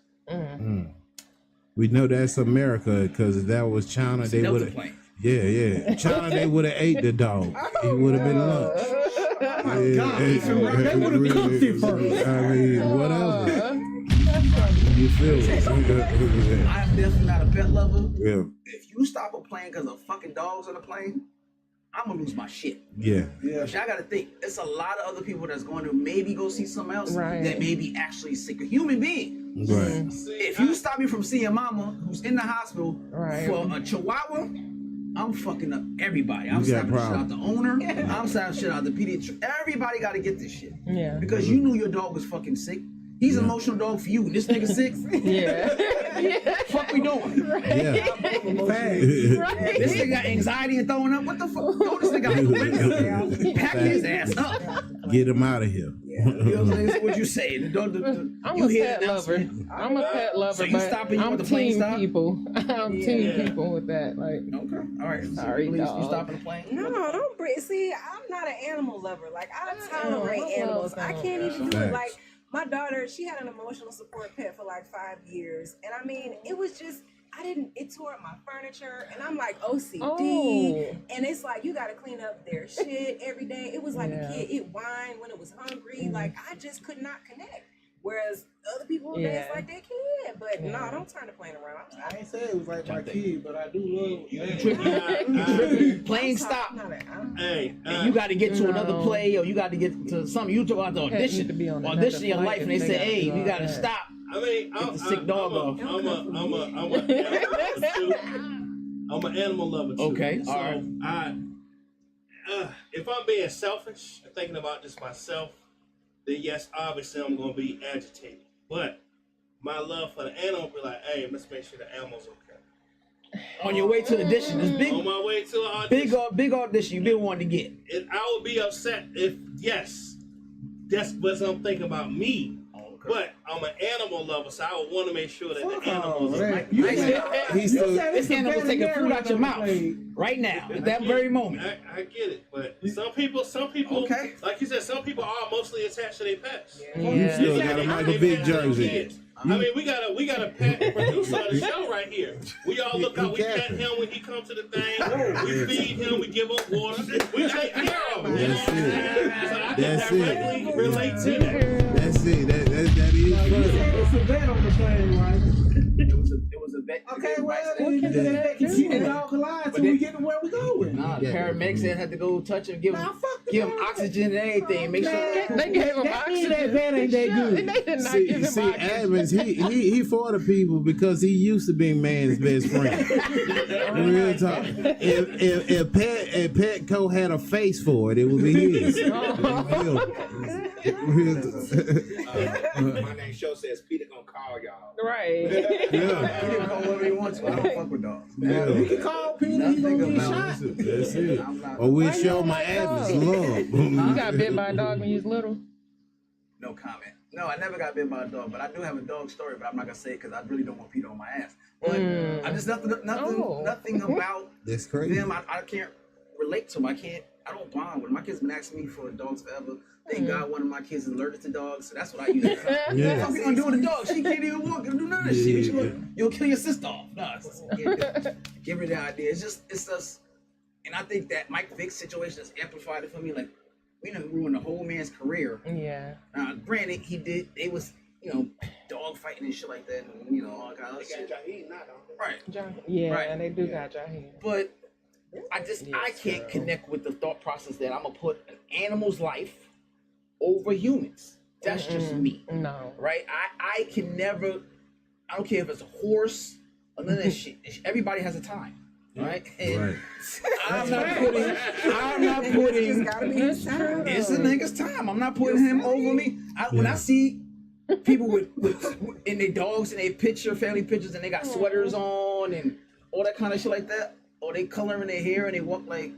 We know that's America because if that was China, they Delta would have. plane. Yeah. China, they would have ate the dog. It would have been lunch. Oh my God. They would have cooked it first. I mean, whatever. You feel me? I'm definitely not a pet lover. Yeah. If you stop a plane because of fucking dogs on the plane, I'm gonna lose my shit. Yeah. But y'all gotta think, it's a lot of other people that's going to maybe go see something else Right. that may be actually sick, a human being. Right. If you stop me from seeing mama who's in the hospital Right. for a chihuahua, I'm fucking up everybody. I'm You got slapping shit out problem. the owner. I'm slapping shit out the pediatrician. Everybody gotta get this shit. Yeah. Because you knew your dog was fucking sick. He's an emotional dog for you. And this nigga sick. Yeah. Fuck we doing? Yeah. This nigga got anxiety and throwing up. What the fuck? Throw this nigga out the window. Pack his ass up. Get him out of here. You know what I'm saying? That's what you say. I'm You a hear pet the lover. announcement. I'm a pet lover, So you but stopping, you I'm want the plane team stop? people. I'm team people with that. Like, Okay. All right. Sorry, Please, dog. you stopping the plane? No, don't bring. See, I'm not an animal lover. Like, I tolerate I love animals. I can't even do it. Facts. Like, my daughter, she had an emotional support pet for like 5 years, and I mean, it was just. It tore up my furniture, and I'm like OCD, Oh. and it's like you gotta clean up their shit every day. It was like Yeah. a kid, it whined when it was hungry. Like, I just could not connect. Whereas other people Yeah. dance like they can. But Yeah. no, don't turn the plane around. I ain't say it was like my kid, but I do love Playing stop. Hey, And you got to get to another No. play, or you got to get to something. You talk about the Cat need audition, to be on another audition your flight life, if and they they say, gotta "Hey, do you all got to that. stop." I mean, Get the sick dog off. I'm an animal lover too. Okay, So all right. If I'm being selfish and thinking about just myself, then yes, obviously I'm gonna be agitated. But my love for the animal be like, hey, let's make sure the animal's okay. On your way to the audition, this On my way to an audition, big audition you've been wanting to get. and I would be upset if that's what I'm thinking about me. But I'm an animal lover, so I would want to make sure that the animals are that. okay. This animal taking food out your mouth right now at that very moment. I get it, but some people, Okay. like you said, some people are mostly attached to their pets. You still got a Michael Vick jersey. I mean, we got a pet producer on the show right here. We all look out. We pet him when he comes to the thing. We feed him. We give him water. We take care of him. That's it. So I That's can it. directly relate to that. That's it. That is funny. It's a vet on the plane, right? It was a vet. Okay, well, then What you can can the vet keep do? the dog alive But till we then- get to where we going. Nah, the paramedics that had to go touch him, give him, Nah, fuck the give him paramedics. oxygen and everything. Make sure. They gave him That mean oxygen. that vet ain't that good. They did not give him See, oxygen. Evans, he for the people because he used to be man's best friend. Real talk. If Petco had a face for it, it would be his. My name show says Peter gonna call y'all. Right. Yeah. He can call whatever he wants. I don't fuck with dogs. You can call Peter, he gonna get shot. That's it. I'm not. Or we Why you show don't my like Evans dogs? You love. got bit by a dog when you was little? No comment. No, I never got bit by a dog, but I do have a dog story, but I'm not gonna say it because I really don't want Peter on my ass. But I just nothing Oh. about That's crazy. them. I can't relate to them. I don't bond with them. My kids been asking me for dogs forever. Thank God one of my kids is allergic to dogs, so that's what I use. Yeah. What you gonna do with a dog? She can't even walk and do none of this shit. You'll kill your sister off. No, give her the idea. It's just, and I think that Mike Vick's situation has amplified it for me. Like, we done ruined the whole man's career. Yeah. Granted, it was, dog fighting and shit like that, and all kind of shit. Right. Yeah, Right. and they do got Jaheim. But I can't connect with the thought process that I'm gonna put an animal's life over humans. That's just me, No. right? I can never. I don't care if it's a horse or none of that shit. Everybody has a time, right? And Right. I'm not putting. Just gotta be his time. It's a nigga's time. I'm not putting him over me. When I see people with in their dogs and their family pictures, and they got sweaters on and all that kind of shit like that, or they coloring their hair and they walk like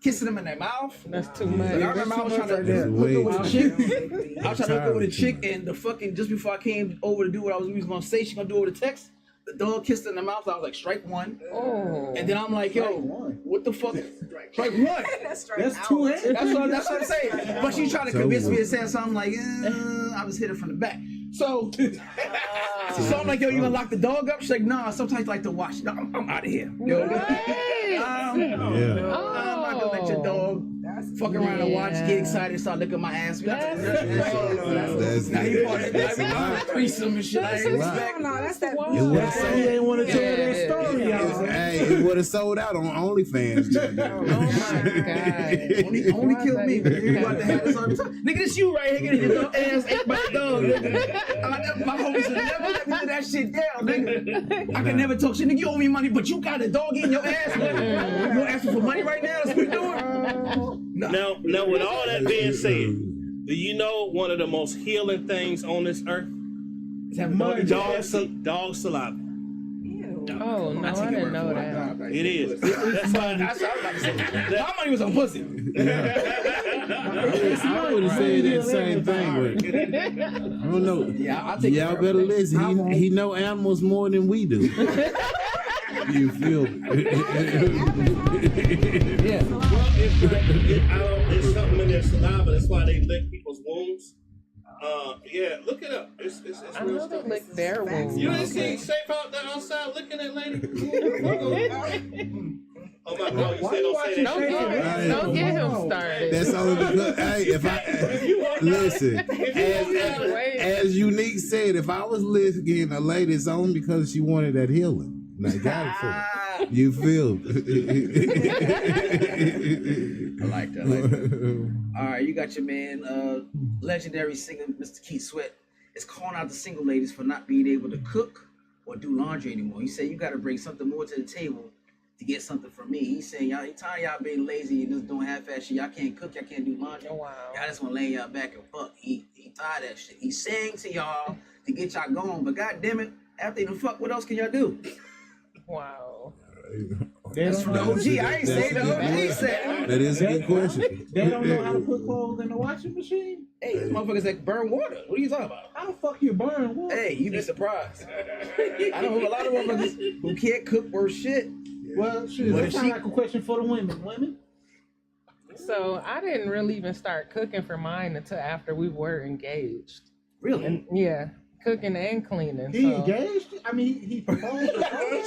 kissing them in their mouth. That's too Like, I much. remember I was trying to That's hook way up with a too chick. I was trying to hook up with a chick, and the fucking just before I came over to do what I was gonna say, she gonna do over the text. The dog kissed her in the mouth. I was like, strike one. Oh. And then I'm like, yo, what the fuck? Strike one. That's right. That's two hands. That's what I'm saying. But she tried to So- convince me to say something like, I was hit her from the back. So I'm like, yo, you gonna lock the dog up? She's like, nah, sometimes I like to watch. No, I'm out of here. Yo, Right. I'm not gonna let your dog fuck around and watch, get excited, start licking my ass. That's That's Now he part of that's that. a lot. Threesome and shit. I ain't expect. No, that's that. It was That's why you ain't want to tell that story, y'all. Hey, it would have sold out on OnlyFans. Oh my God. Only kill me. You about to have this all the time. Nigga, this you right here getting your ass ate by a dog. Nigga. My homies would never let me do that shit down, nigga. I can never talk shit. Nigga, you owe me money, but you got a dog in your ass. Nigga. You asking for money right now? That's what you doing? Now, with all that being said, do you know one of the most healing things on this earth? Is that money? Dog saliva. Oh, no, I didn't know that. It is. That's why. That's what I was about to say. My money was on pussy. I would have said that same thing, but I don't know. Yeah, I'll take Y'all care of better it. listen. He know animals more than we do. You feel me? Yeah. Well, it's something in their saliva. That's why they lick people's wounds. Yeah, look it up. It's I real know they stuff. lick their wounds. You ain't seen Safe out there outside looking at lady? Oh my God! You said don't say that. Don't get him started. That's only because, hey, if I listen, as unique said if I was listening a lady, it's only because she wanted that healing. And I got it for her. You feel? I like that. All right, you got your man, legendary singer Mr. Keith Sweat, is calling out the single ladies for not being able to cook or do laundry anymore. He said you got to bring something more to the table to get something from me. He's saying y'all, he tired of y'all being lazy and just doing half-ass shit. Y'all can't cook, y'all can't do laundry. Wow. Y'all just want to lay y'all back and fuck. He tired of that shit. He's saying to y'all to get y'all going, but god damn it, after you done fuck, what else can y'all do? Wow. That's from the OG. I ain't saying the OG said. That is a good question. They don't know how to put clothes in the washing machine. Hey, these motherfuckers that burn water. What are you talking about? How the fuck you burn water? Hey, you be surprised. I know a lot of motherfuckers who can't cook worth shit. Well, shit, But that if sounds she- like a question for the women. Women? So I didn't really even start cooking for mine until after we were engaged. Really? And yeah, cooking and cleaning. He so. engaged? I mean, he proposed to her?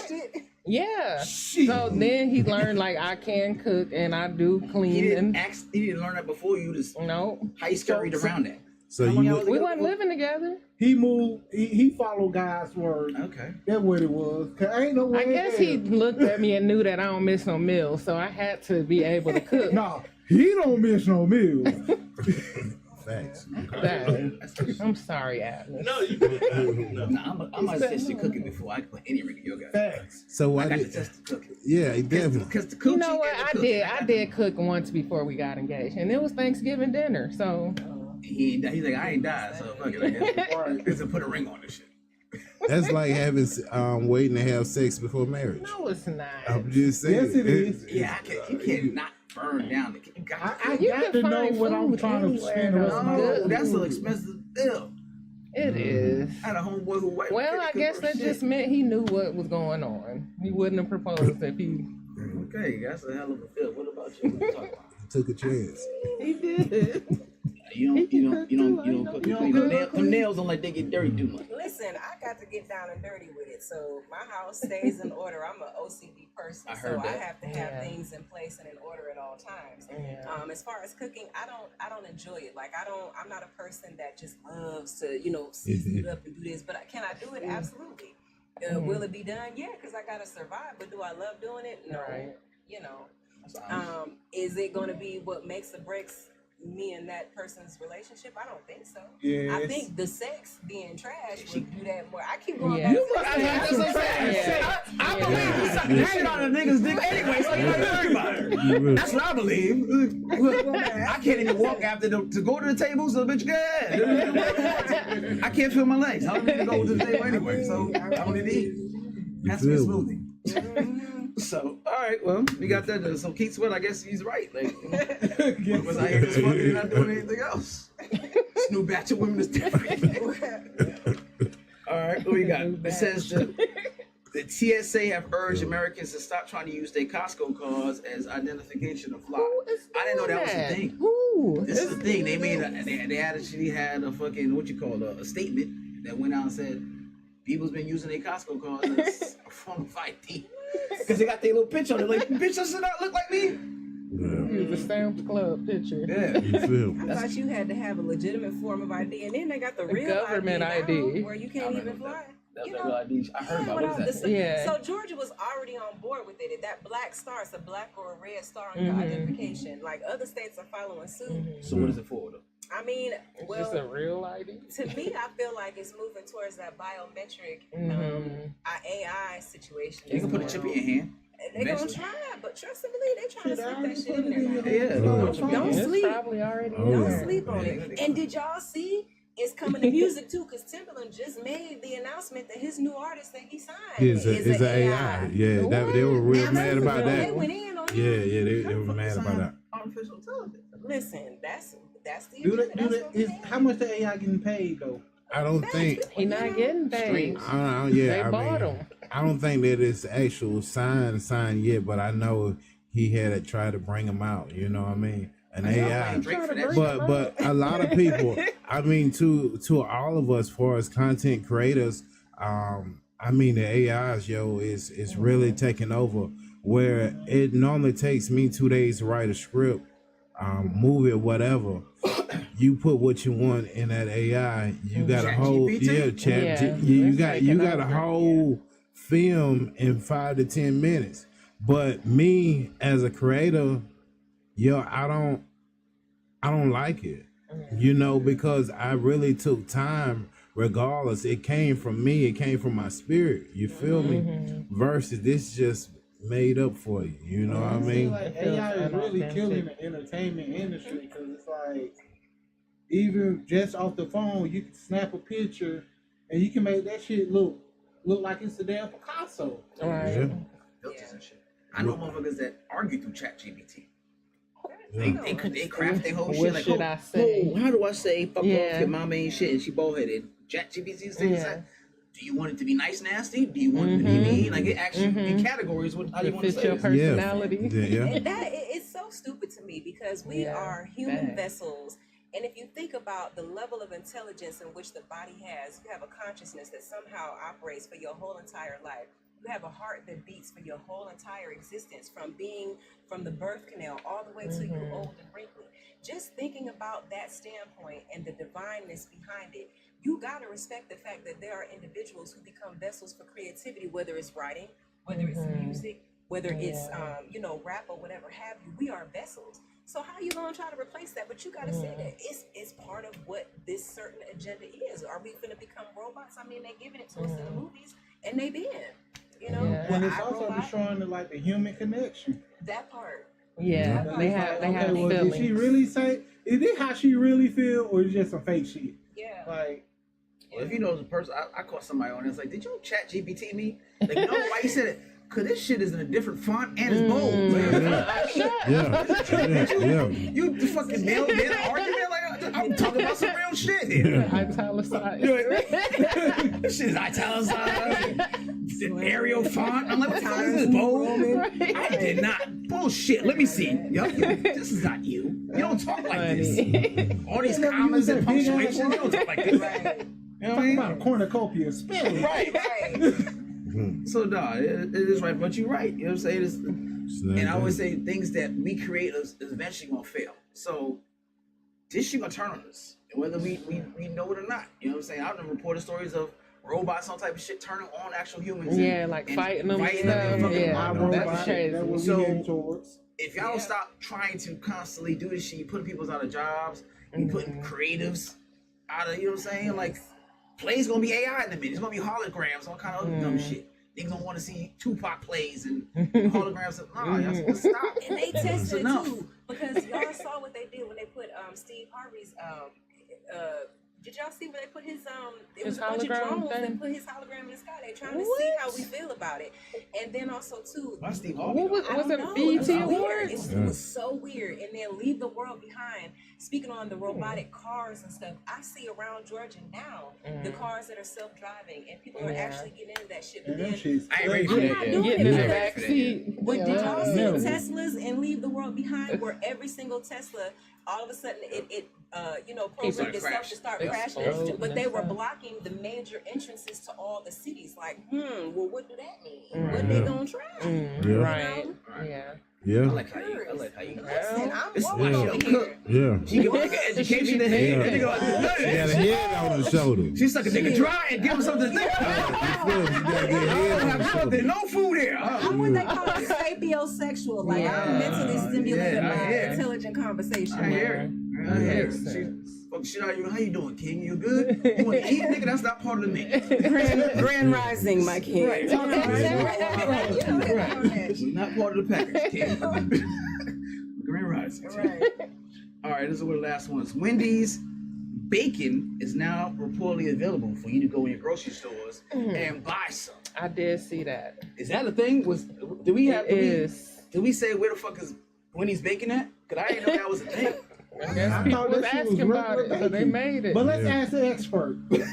Yeah. Shit. So then he learned like I can cook and I do clean. He didn't and he didn't learn that before you. Just no, how you scurried around that. So How long you y'all would, we together wasn't for? living together. He moved, he followed God's word. Okay. That's what it was. Cause ain't no way. I guess he looked at me and knew that I don't miss no meals, so I had to be able to cook. Nah, he don't miss no meals. facts. That- I'm sorry, Atlas. No, you no. Nah, I'm gonna test your cooking before I put any ring in your guy. Facts. So I why got to did? test the cooking. Yeah, definitely. Because the coochie You know what? and the I cooking, did. got I to- did cook once before we got engaged, and it was Thanksgiving dinner. So He ain't die. He's like, I ain't died, so fuck it. I guess. Just put a ring on this shit. That's like having waiting to have sex before marriage. no, it's not. I'm just saying. Yes, it is. Yeah, you can't not burn down the. You got I You got can to know find what I'm food trying to anywhere, spend the rest of my though. life. No, that's an expensive bill. It is. I had a homeboy who white. Well, I guess that just meant he knew what was going on. He wouldn't have proposed if he. Okay, that's a hell of a bill. What about you? What you talking about? Took a chance. He did. You don't cook. You cook. don't them nails don't like they get dirty too much. Listen, I got to get down and dirty with it. So my house stays in order. I'm an OCD person, I heard so I that. have to have Yeah. things in place and in order at all times. Yeah. As far as cooking, I don't enjoy it. Like I'm not a person that just loves to, season it up and do this. But can I do it? Absolutely. Will it be done? Yeah, because I gotta survive. But do I love doing it? No. Right. Is it gonna be what makes or breaks me and that person's relationship? I don't think so. Yes. I think the sex being trash would do that more. I keep going Yeah. back to That's what I'm saying. Yeah. I Yeah. believe you sucking shit on a nigga's dick anyway, so you don't worry about it. That's what I believe. Look, I can't even walk after to go to the table, so bitch, go ahead. I can't feel my legs. I don't need to go to the table anyway, so I don't need to eat. That's me a feel smoothie. So, all right, well, we got that. So Keith Sweat, I guess he's right. Like, was I here this fucking not doing anything else? This new batch of women is different. All right, what we got? It says the TSA have urged Americans to stop trying to use their Costco cards as identification of fly. Who is I didn't know that was doing a thing. Who? This is the thing. They made they actually had a fucking a statement that went out and said people's been using their Costco cards as a form of ID because they got their little picture on it. Like, bitch, does it not look like me? Use the Sam's Club picture. Yeah. You feel? I thought you had to have a legitimate form of ID, and then they got the real government ID, now, ID. where you can't even fly. That's You that know, real ID. I heard about what is that? Yeah. So Georgia was already on board with it. That black star, it's a black or a red star on your Mhm. identification. Like other states are following suit. So what is it for? Though? I mean, Just a well, real ID. to me, I feel like it's moving towards that biometric Mhm. AI situation. You can put a chip in your hand. They're gonna eventually. try, but trust and believe, they trying to Shit, I slip already that shit put in it in there. your Yeah. Don't It's sleep. probably already Oh, Don't yeah. sleep on Yeah. it. And did y'all see? It's coming to music too, because Timberland just made the announcement that his new artist that he signed Is an AI. Yeah, they were real Now, mad about They that. went in on Yeah, him. yeah, they were mad about that. Artificial intelligence. Listen, that's the Do agenda. That's what we is had. how much the AI getting paid though? I don't think. He not getting paid. Yeah, They bought him. I don't think that it's actual sign yet, but I know he had tried to bring him out. You know what I mean? An AI. Drake for that shit. But a lot of people, I mean, to all of us, for as content creators, I mean, the AIs, is really taking over. Where it normally takes me 2 days to write a script, movie, whatever. you put what you want in that AI, you got a whole ChatGPT? you got a whole film in 5 to 10 minutes. But me as a creator, I don't like it. Because I really took time. Regardless, it came from me. It came from my spirit. You feel me? Versus this just made up for you. You know what I mean? Like AI is really killing the entertainment industry because it's like even just off the phone, you can snap a picture and you can make that shit look like it's a damn Picasso. Right. Yeah. Filters and shit. I know motherfuckers that argue through ChatGPT. They craft their whole shit like, I say? how do I say fuck off your mama ain't shit and she bald-headed? ChatGPT says, do you want it to be nice nasty? Do you want it to be mean? Like it actually in categories how do you want to say your this? personality. Yeah. And that it's so stupid to me because we are human vessels. And if you think about the level of intelligence in which the body has, you have a consciousness that somehow operates for your whole entire life. You have a heart that beats for your whole entire existence, from the birth canal all the way to you old and wrinkly. Just thinking about that standpoint and the divineness behind it, you got to respect the fact that there are individuals who become vessels for creativity, whether it's writing, whether it's music, whether it's rap or whatever have you. We are vessels. So how you gonna try to replace that? But you gotta say that it's part of what this certain agenda is. Are we gonna become robots? I mean, they're giving it to us in the movies, and they been, And it's also destroying the human connection. That part. Yeah, they have feelings. Did she really say? Is it how she really feel, or is it just some fake shit? Yeah. Like. Well, if you know the person, I caught somebody on it. It's like, did you ChatGPT me? Like, you know why you said it? Cause this shit is in a different font and it's bold. You fucking nailed the argument. Like I'm talking about some real shit here. Italicized. This shit is italicized. Arial font. I'm like, what the fuck is this, bold? I did not. Bullshit. Let me see. This is not you. You don't talk like this. All these commas and punctuation. You don't talk like this. Right. You know what I mean? About a cornucopia spelling. Right. So no, it is right, but you're right. You know what I'm saying? And I always say things that we create is eventually gonna fail. So this shit gonna turn on us, whether we know it or not. You know what I'm saying? I've been reported stories of robots, some type of shit turning on actual humans. Yeah, like fighting them and stuff. That's crazy. So if y'all don't stop trying to constantly do this shit, you putting people out of jobs, you putting creatives out of, you know what I'm saying? Like plays gonna be AI in a minute. It's gonna be holograms, all kind of other dumb shit. Niggas don't want to see Tupac plays and holograms. Nah, y'all supposed to stop. And they tested it too, because y'all saw what they did when they put Steve Harvey's did y'all see where they put his it was a bunch of drones that put his hologram in the sky? They trying to see how we feel about it. And then also too, Steve Harvey? Was it a BET award? It was so weird. And then Leave the World Behind. Speaking on the robotic cars and stuff, I see around Georgia now the cars that are self-driving, and people are actually getting into that shit. But then I ain't ready for that yet. Getting in the backseat. But did y'all see Teslas and Leave the World Behind, where every single Tesla, all of a sudden it programmed itself to start crashing, but they were blocking the major entrances to all the cities. Like, well, what do that mean? What they gonna try? Right. Yeah. Yeah. I like how you. Listen, I'm It's woke over here. Yeah. She can make an education in here. She got a head on the shoulder. She suck a nigga dry and give him something to think about. There's no food here. I'm what they call sapiosexual. Like I'm mentally stimulated by intelligent conversation. I hear it. Fuck shit out of you. How you doing, King? You good? You want to eat, nigga? That's not part of the menu. Grand rising, my king. Right. Not part of the package, King. Grand rising. Right. All right, this is one of the last ones. Wendy's bacon is now reportedly available for you to go in your grocery stores and buy some. I did see that. Is that a thing? Did we say where the fuck is Wendy's bacon at? Because I didn't know that was a thing. I guess people was asking about it, so they made it. But let's ask the expert. Yeah,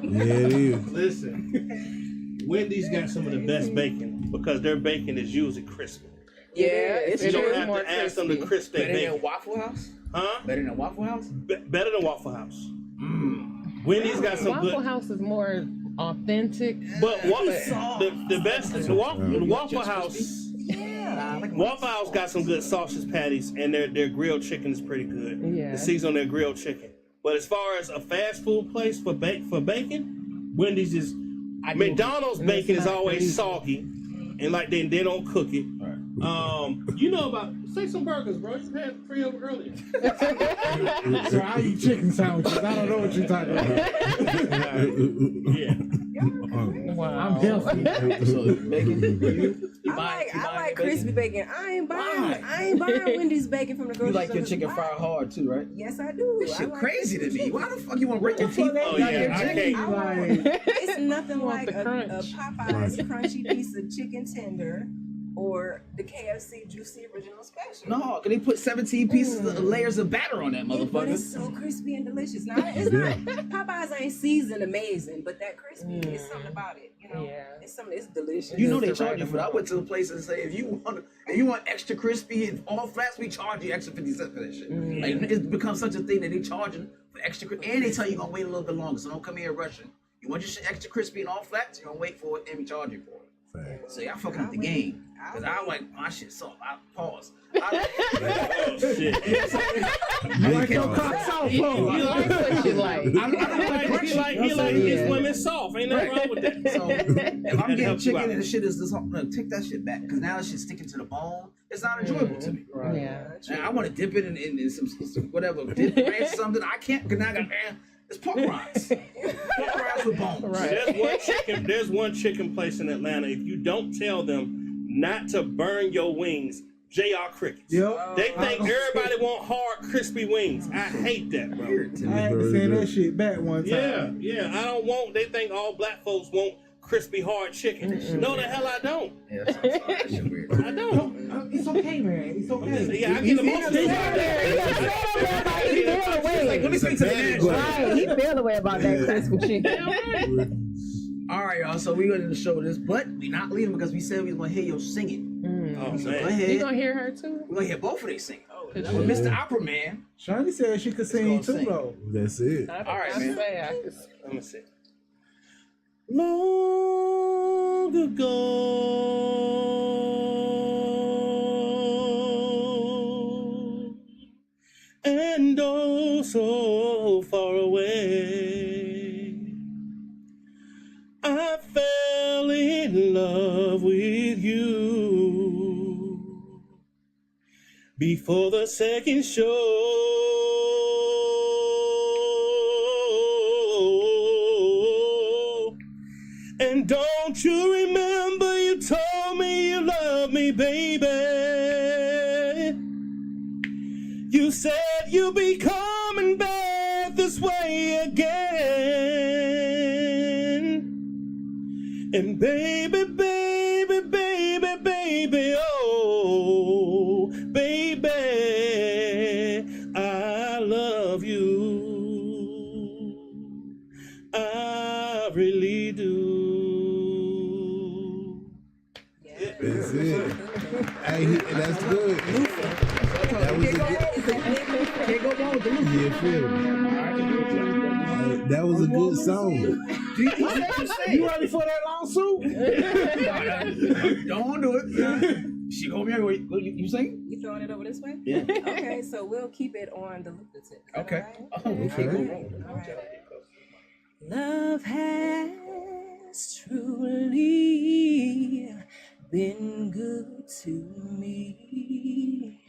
it is. Listen, Wendy's got some of the best bacon because their bacon is usually crispy. Yeah, You don't have to ask them to crisp their Better bacon. than Waffle House? Huh? Better than Waffle House? Better than Waffle House. Wendy's got some Waffle good. House is more authentic. But what the best is the Waffle House. Yeah. Waffle House got some good sausage patties, and their grilled chicken is pretty good. Yeah. The season on their grilled chicken. But as far as a fast food place for bacon, Wendy's is. McDonald's bacon is always soggy, and like they don't cook it. You know about say some burgers, bro. You had 3 of them earlier. So I eat chicken sandwiches. I don't know what you're talking about. Yeah. Wow. I'm healthy. So bacon. I like crispy bacon. I ain't buying Wendy's bacon from the grocery You store. like your chicken fried hard too, right? Yes, I do. This shit I like crazy to crispy me. Why the fuck you want to break your teeth? Oh yeah, I can't. It's nothing Want like the a crunch. Popeyes crunchy piece of chicken tender or the KFC Juicy Original Special. No, cause they put 17 pieces of layers of batter on that But motherfucker. it's so crispy and delicious. Now it's not Popeyes ain't seasoned amazing, but that crispy is something about it. You know, Yeah. it's delicious. You know they the charge right you for that. I went to a place and say if you want extra crispy and all flats, we charge you extra 50 cents for that shit. Like it's become such a thing that they charging for extra and they tell you you're gonna wait a little bit longer, so don't come here rushing. You want your shit extra crispy and all flats, you're gonna wait for it and we charge you for it. So y'all fucking up the game. Cause I like my shit soft. I pause. Oh shit. You like your cock soft, You like what you like. He like his women soft. Ain't nothing wrong with that. So if I'm getting helps you chicken out. and the shit is this, take that shit back. Cause now that shit's sticking to the bone. It's not enjoyable to me. Yeah. And I want to dip it in some whatever dip ranch something. I can't because now I got it's pork rinds. Pork rinds with bones. Right. There's one chicken place in Atlanta. If you don't tell them not to burn your wings, JR Crickets. Yep. They think everybody want hard, crispy wings. I hate that, bro. I had to send that shit back one time. Yeah. I don't want. They think all black folks want crispy, hard chicken. No, the hell I don't. Yeah, that shit weird. I don't. It's okay, man. It's okay. Yeah, I get emotional. Like, let me speak to the manager. Right, he feel the way about that crispy chicken. All right, y'all. So we going to show this, but we not leaving because we said we was gonna hear your singing. Oh So go man. ahead. You gonna hear her too? We're gonna hear both of they singing. Could Well, you? Mr. Opera Man. Shani said she could sing gonna too, sing. though. That's it. All right, man. Let me see. Long ago, and oh so far away, I fell in love with you before the second show. And don't you remember you told me you love me, baby? You said you'll be coming back this way again. And baby, baby, baby, baby, oh, baby, I love you. I really do. That's it. Hey, that's good. That was a good. Can't go wrong with the loop. You feel me? That was a good song. You ready for that lawsuit? Don't do it. She go here. You sing? You throwing it over this way? Yeah. Okay, so we'll keep it on the loop. That's it. Is that Okay. all right? Okay. All right. Love has truly been good to me.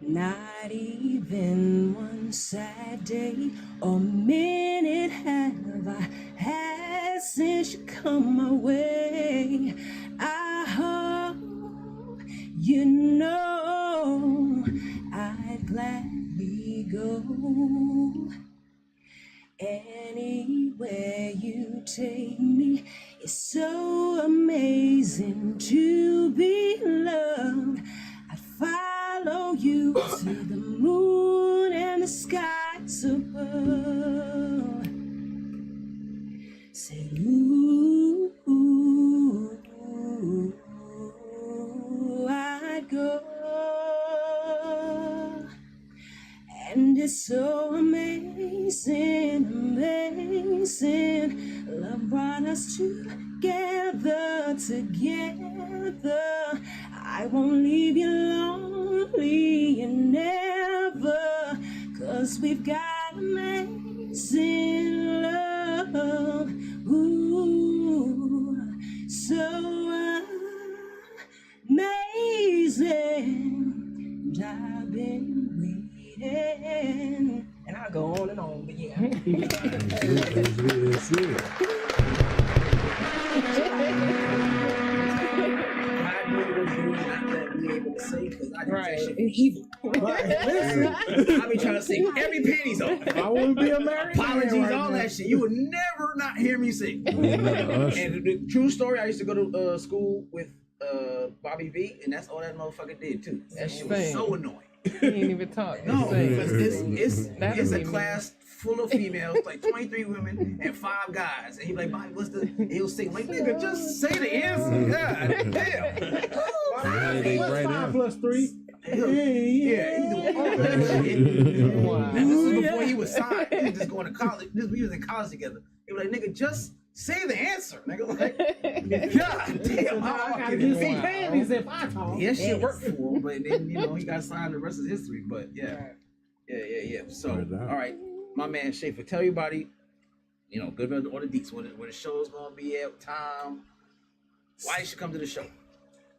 Not even one sad day or minute have I had since you come my way. I hope you know I'd gladly go anywhere you take me. It's so amazing to be loved. I'd follow you to the moon and the skies above. Say, ooh, I'd go. And it's so amazing, amazing. Love brought us together, together. I won't leave you lonely and never, 'cause we've got amazing love. Ooh, so amazing. And I've been waiting. And I'll go on and on, but yeah. That's it. I knew it was you not letting me able to say because I did Right. that shit for evil. But listen, I be trying to sing every penny's off. I wouldn't be a married man Apologies, right all now. that shit. You would never not hear me sing. And the true story, I used to go to school with Bobby V, and that's all that motherfucker did too. That shit was Same. so annoying. He ain't even talk. No, because That'd it's a be me. class full of females, like 23 women and 5 guys. And he'd be like, Bobby, what's the? And he'll sing. I'm like, nigga, just say the answer. God damn. What's 5 plus 3? Yeah, he do all that shit. Wow. And this is before he was signed. He was just going to college. We was in college together. He was like, nigga, just say the answer. Nigga, like, God damn, how I hard gotta can get it some be? panties if I talk. Yeah, shit worked for him, but then he got signed. The rest is history. But yeah. So, all right, my man Schaefer, tell everybody, good about all the deets, where the show's gonna be at, time, why you should come to the show.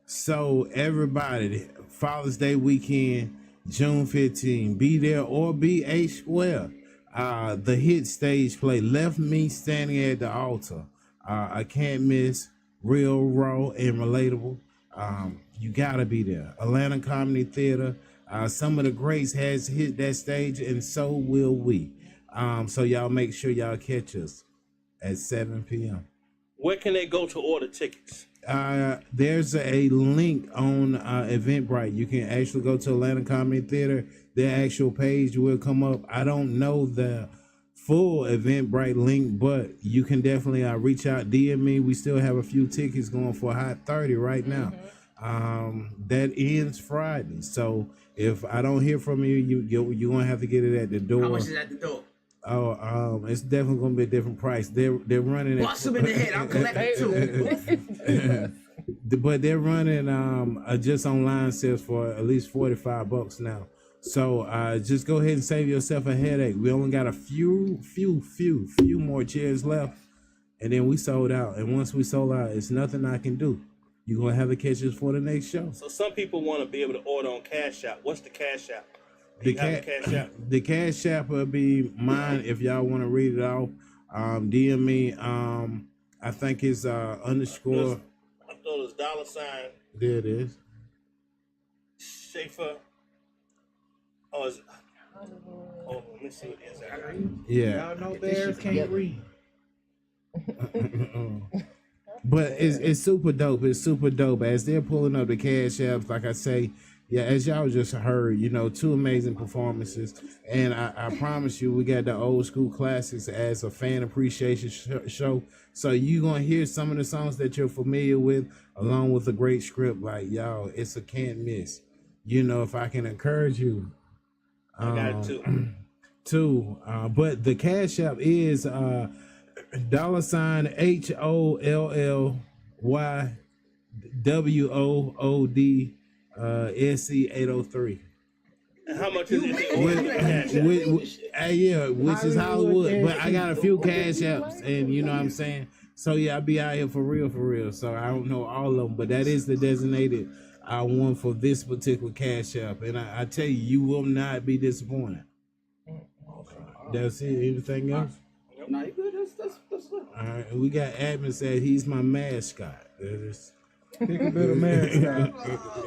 So everybody, Father's Day weekend, June 15, be there or be a square. The hit stage play Left Me Standing at the Altar. I can't miss, real, raw, and relatable. You gotta be there. Atlanta Comedy Theater. Some of the greats has hit that stage, and so will we. So y'all make sure y'all catch us at 7 p.m. Where can they go to order tickets? There's a link on Eventbrite. You can actually go to Atlanta Comedy Theater. Their actual page will come up. I don't know the full Eventbrite link, but you can definitely reach out, DM me. We still have a few tickets going for Hot 30 right now. That ends Friday. So if I don't hear from you, you're gonna have to get it at the door. How much is at the door? Oh, it's definitely gonna be a different price. They're running it. Bust them in the head. I'll collect it too. But they're running just online sales for at least $45 now. So just go ahead and save yourself a headache. We only got a few more chairs left, and then we sold out. And once we sold out, it's nothing I can do. You're gonna have to catch us for the next show. So some people want to be able to order on Cash App. What's the Cash App? The Cash App. The Cash App will be mine if y'all want to read it off. DM me. I think it's underscore. I thought it was $. There it is. Schaefer. Oh, let me see what it is. Yeah. Y'all know bears can't read. But it's super dope. It's super dope. As they're pulling up the Cash Apps, like I say, yeah, as y'all just heard, 2 amazing performances. And I promise you, we got the old school classics as a fan appreciation show. So you're going to hear some of the songs that you're familiar with, along with a great script. Like, y'all, it's a can't miss. If I can encourage you. I got it too. But the Cash App is $HOLLYWOOD SC803. And how much is it? Which is Hollywood. But I got a few Cash Apps, and you know what I'm saying? So yeah, I'll be out here for real. So I don't know all of them, but that is the designated one for this particular Cash App. And I tell you, you will not be disappointed. That's it. Anything else? No, you good. That's good. All right. We got admin said he's my mascot. That is. Pick a bit of mascot.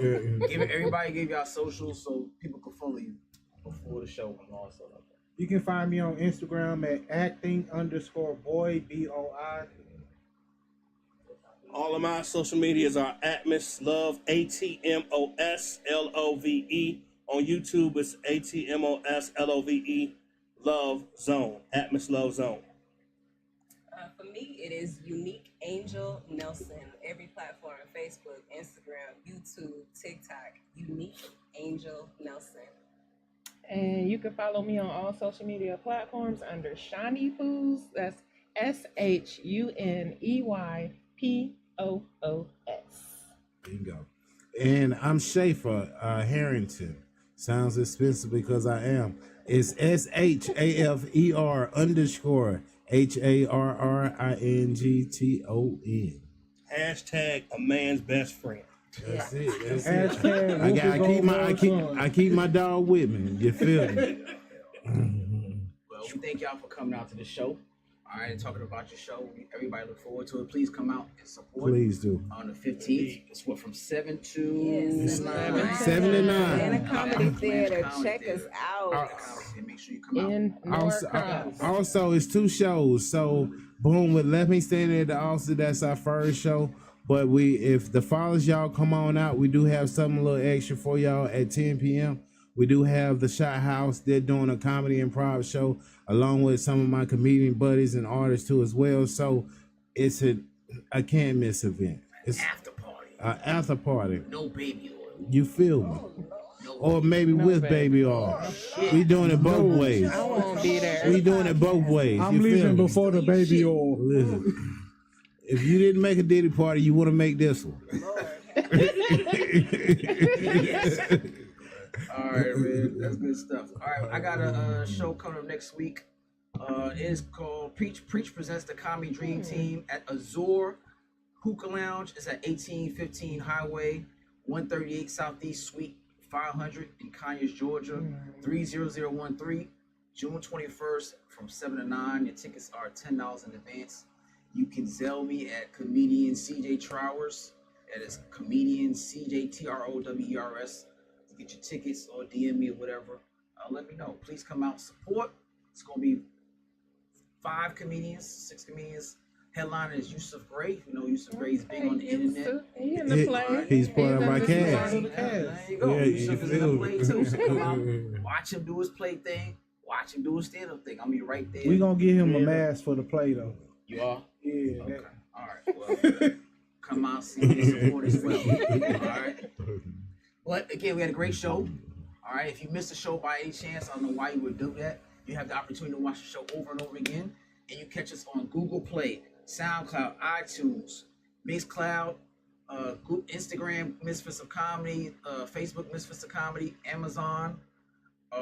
Everybody gave y'all socials so people can follow you before the show and all stuff like that. You can find me on Instagram at acting_boy BOI. All of my social medias are @MissLove, ATMOSLOVE. On YouTube, it's ATMOSLOVE Love Zone, @MissLoveZone. For me, it is Unique Angel Nelson. Every platform: Facebook, Instagram, YouTube, TikTok. Unique Angel Nelson. And you can follow me on all social media platforms under Shawnee Poos. That's SHUNEYPOOS. Bingo. And I'm Schaefer Harrington. Sounds expensive because I am. It's SHAFER_HARRINGTON. Hashtag a man's best friend. That's it. That's Hashtag it. I keep my dog with me. You feel me? Well, we thank y'all for coming out to the show. All right, talking about your show. Everybody look forward to it. Please come out and support. Please do. On the 15th. It's what, from 7 to Yes, 9? 7 to 9. Atlanta Comedy Theater. Comedy Check Theater. us out. Make sure you come out. In Norcross. Also, it's 2 shows. So, boom, with Let Me Stand at the Altar, that's our first show. But if the fathers y'all come on out, we do have something a little extra for y'all at 10 p.m. We do have the Shot House. They're doing a comedy improv show along with some of my comedian buddies and artists too as well. So it's a can't miss event. It's After party. After party. No baby oil. You feel me? Or maybe with baby oil. We doing it both ways. I won't be there. We doing it both ways. I'm You feel leaving me? before the baby oil. Listen, if you didn't make a Diddy party, you want to make this one. All right, man. That's good stuff. All right, I got a show coming up next week. It's called Preach Presents the Comedy Dream Team at Azure Hookah Lounge. It's at 1815 Highway, 138 Southeast Suite 500 in Conyers, Georgia, 30013. June 21st from 7 to 9. Your tickets are $10 in advance. You can Zelle me at comedian CJ Trowers. That is comedian CJ TROWERS. To get your tickets or DM me or whatever. Let me know. Please come out and support. It's going to be 6 comedians. Headliner is Yusuf Gray. You know Yusuf Gray is big on the internet. He in the play. He's part of my cast. There you go. Yeah, Yusuf is in the you play too. So come out, watch him do his play thing. Watch him do his stand-up thing. I'm be right there. We gonna give him a mask for the play though. You are? Yeah. Okay. All right. Well, come out, see me, support as well. All right. But again, we had a great show. All right. If you missed the show by any chance, I don't know why you would do that. You have the opportunity to watch the show over and over again, and you catch us on Google Play, SoundCloud, iTunes, Mixcloud, Instagram, Misfits of Comedy, Facebook, Misfits of Comedy, Amazon,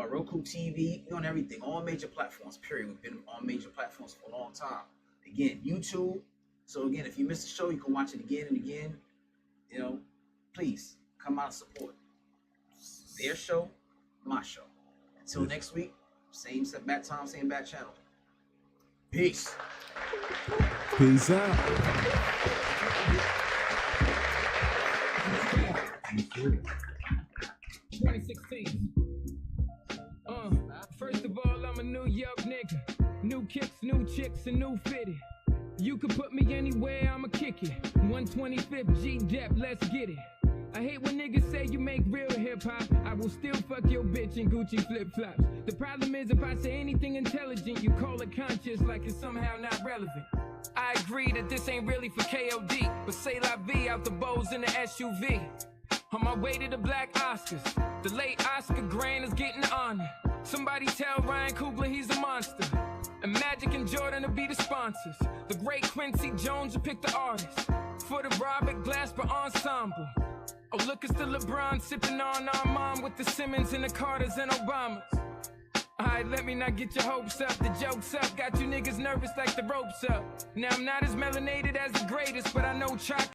Roku TV. We're on everything, all major platforms. Period. We've been on major platforms for a long time. Again, YouTube. So again, if you missed the show, you can watch it again and again. You know, please come out and support their show, my show. Until next week, same bat time, same bat channel. Peace. Peace out. 2016. First of all, I'm a New York nigga. New kicks, new chicks, and new fitted. You can put me anywhere, I'ma kick it. 125th G-Dep, let's get it. I hate when niggas say you make real hip-hop. I will still fuck your bitch in Gucci flip-flops. The problem is if I say anything intelligent, you call it conscious like it's somehow not relevant. I agree that this ain't really for KOD, but say la vie out the bows in the SUV. On my way to the Black Oscars, the late Oscar Grant is getting honored. Somebody tell Ryan Coogler he's a monster. And Magic and Jordan will be the sponsors. The great Quincy Jones will pick the artist. For the Robert Glasper Ensemble. Oh, look, it's the LeBron sipping on our mom with the Simmons and the Carters and Obamas. Alright, let me not get your hopes up. The joke's up, got you niggas nervous like the ropes up. Now I'm not as melanated as the greatest, but I know Chalk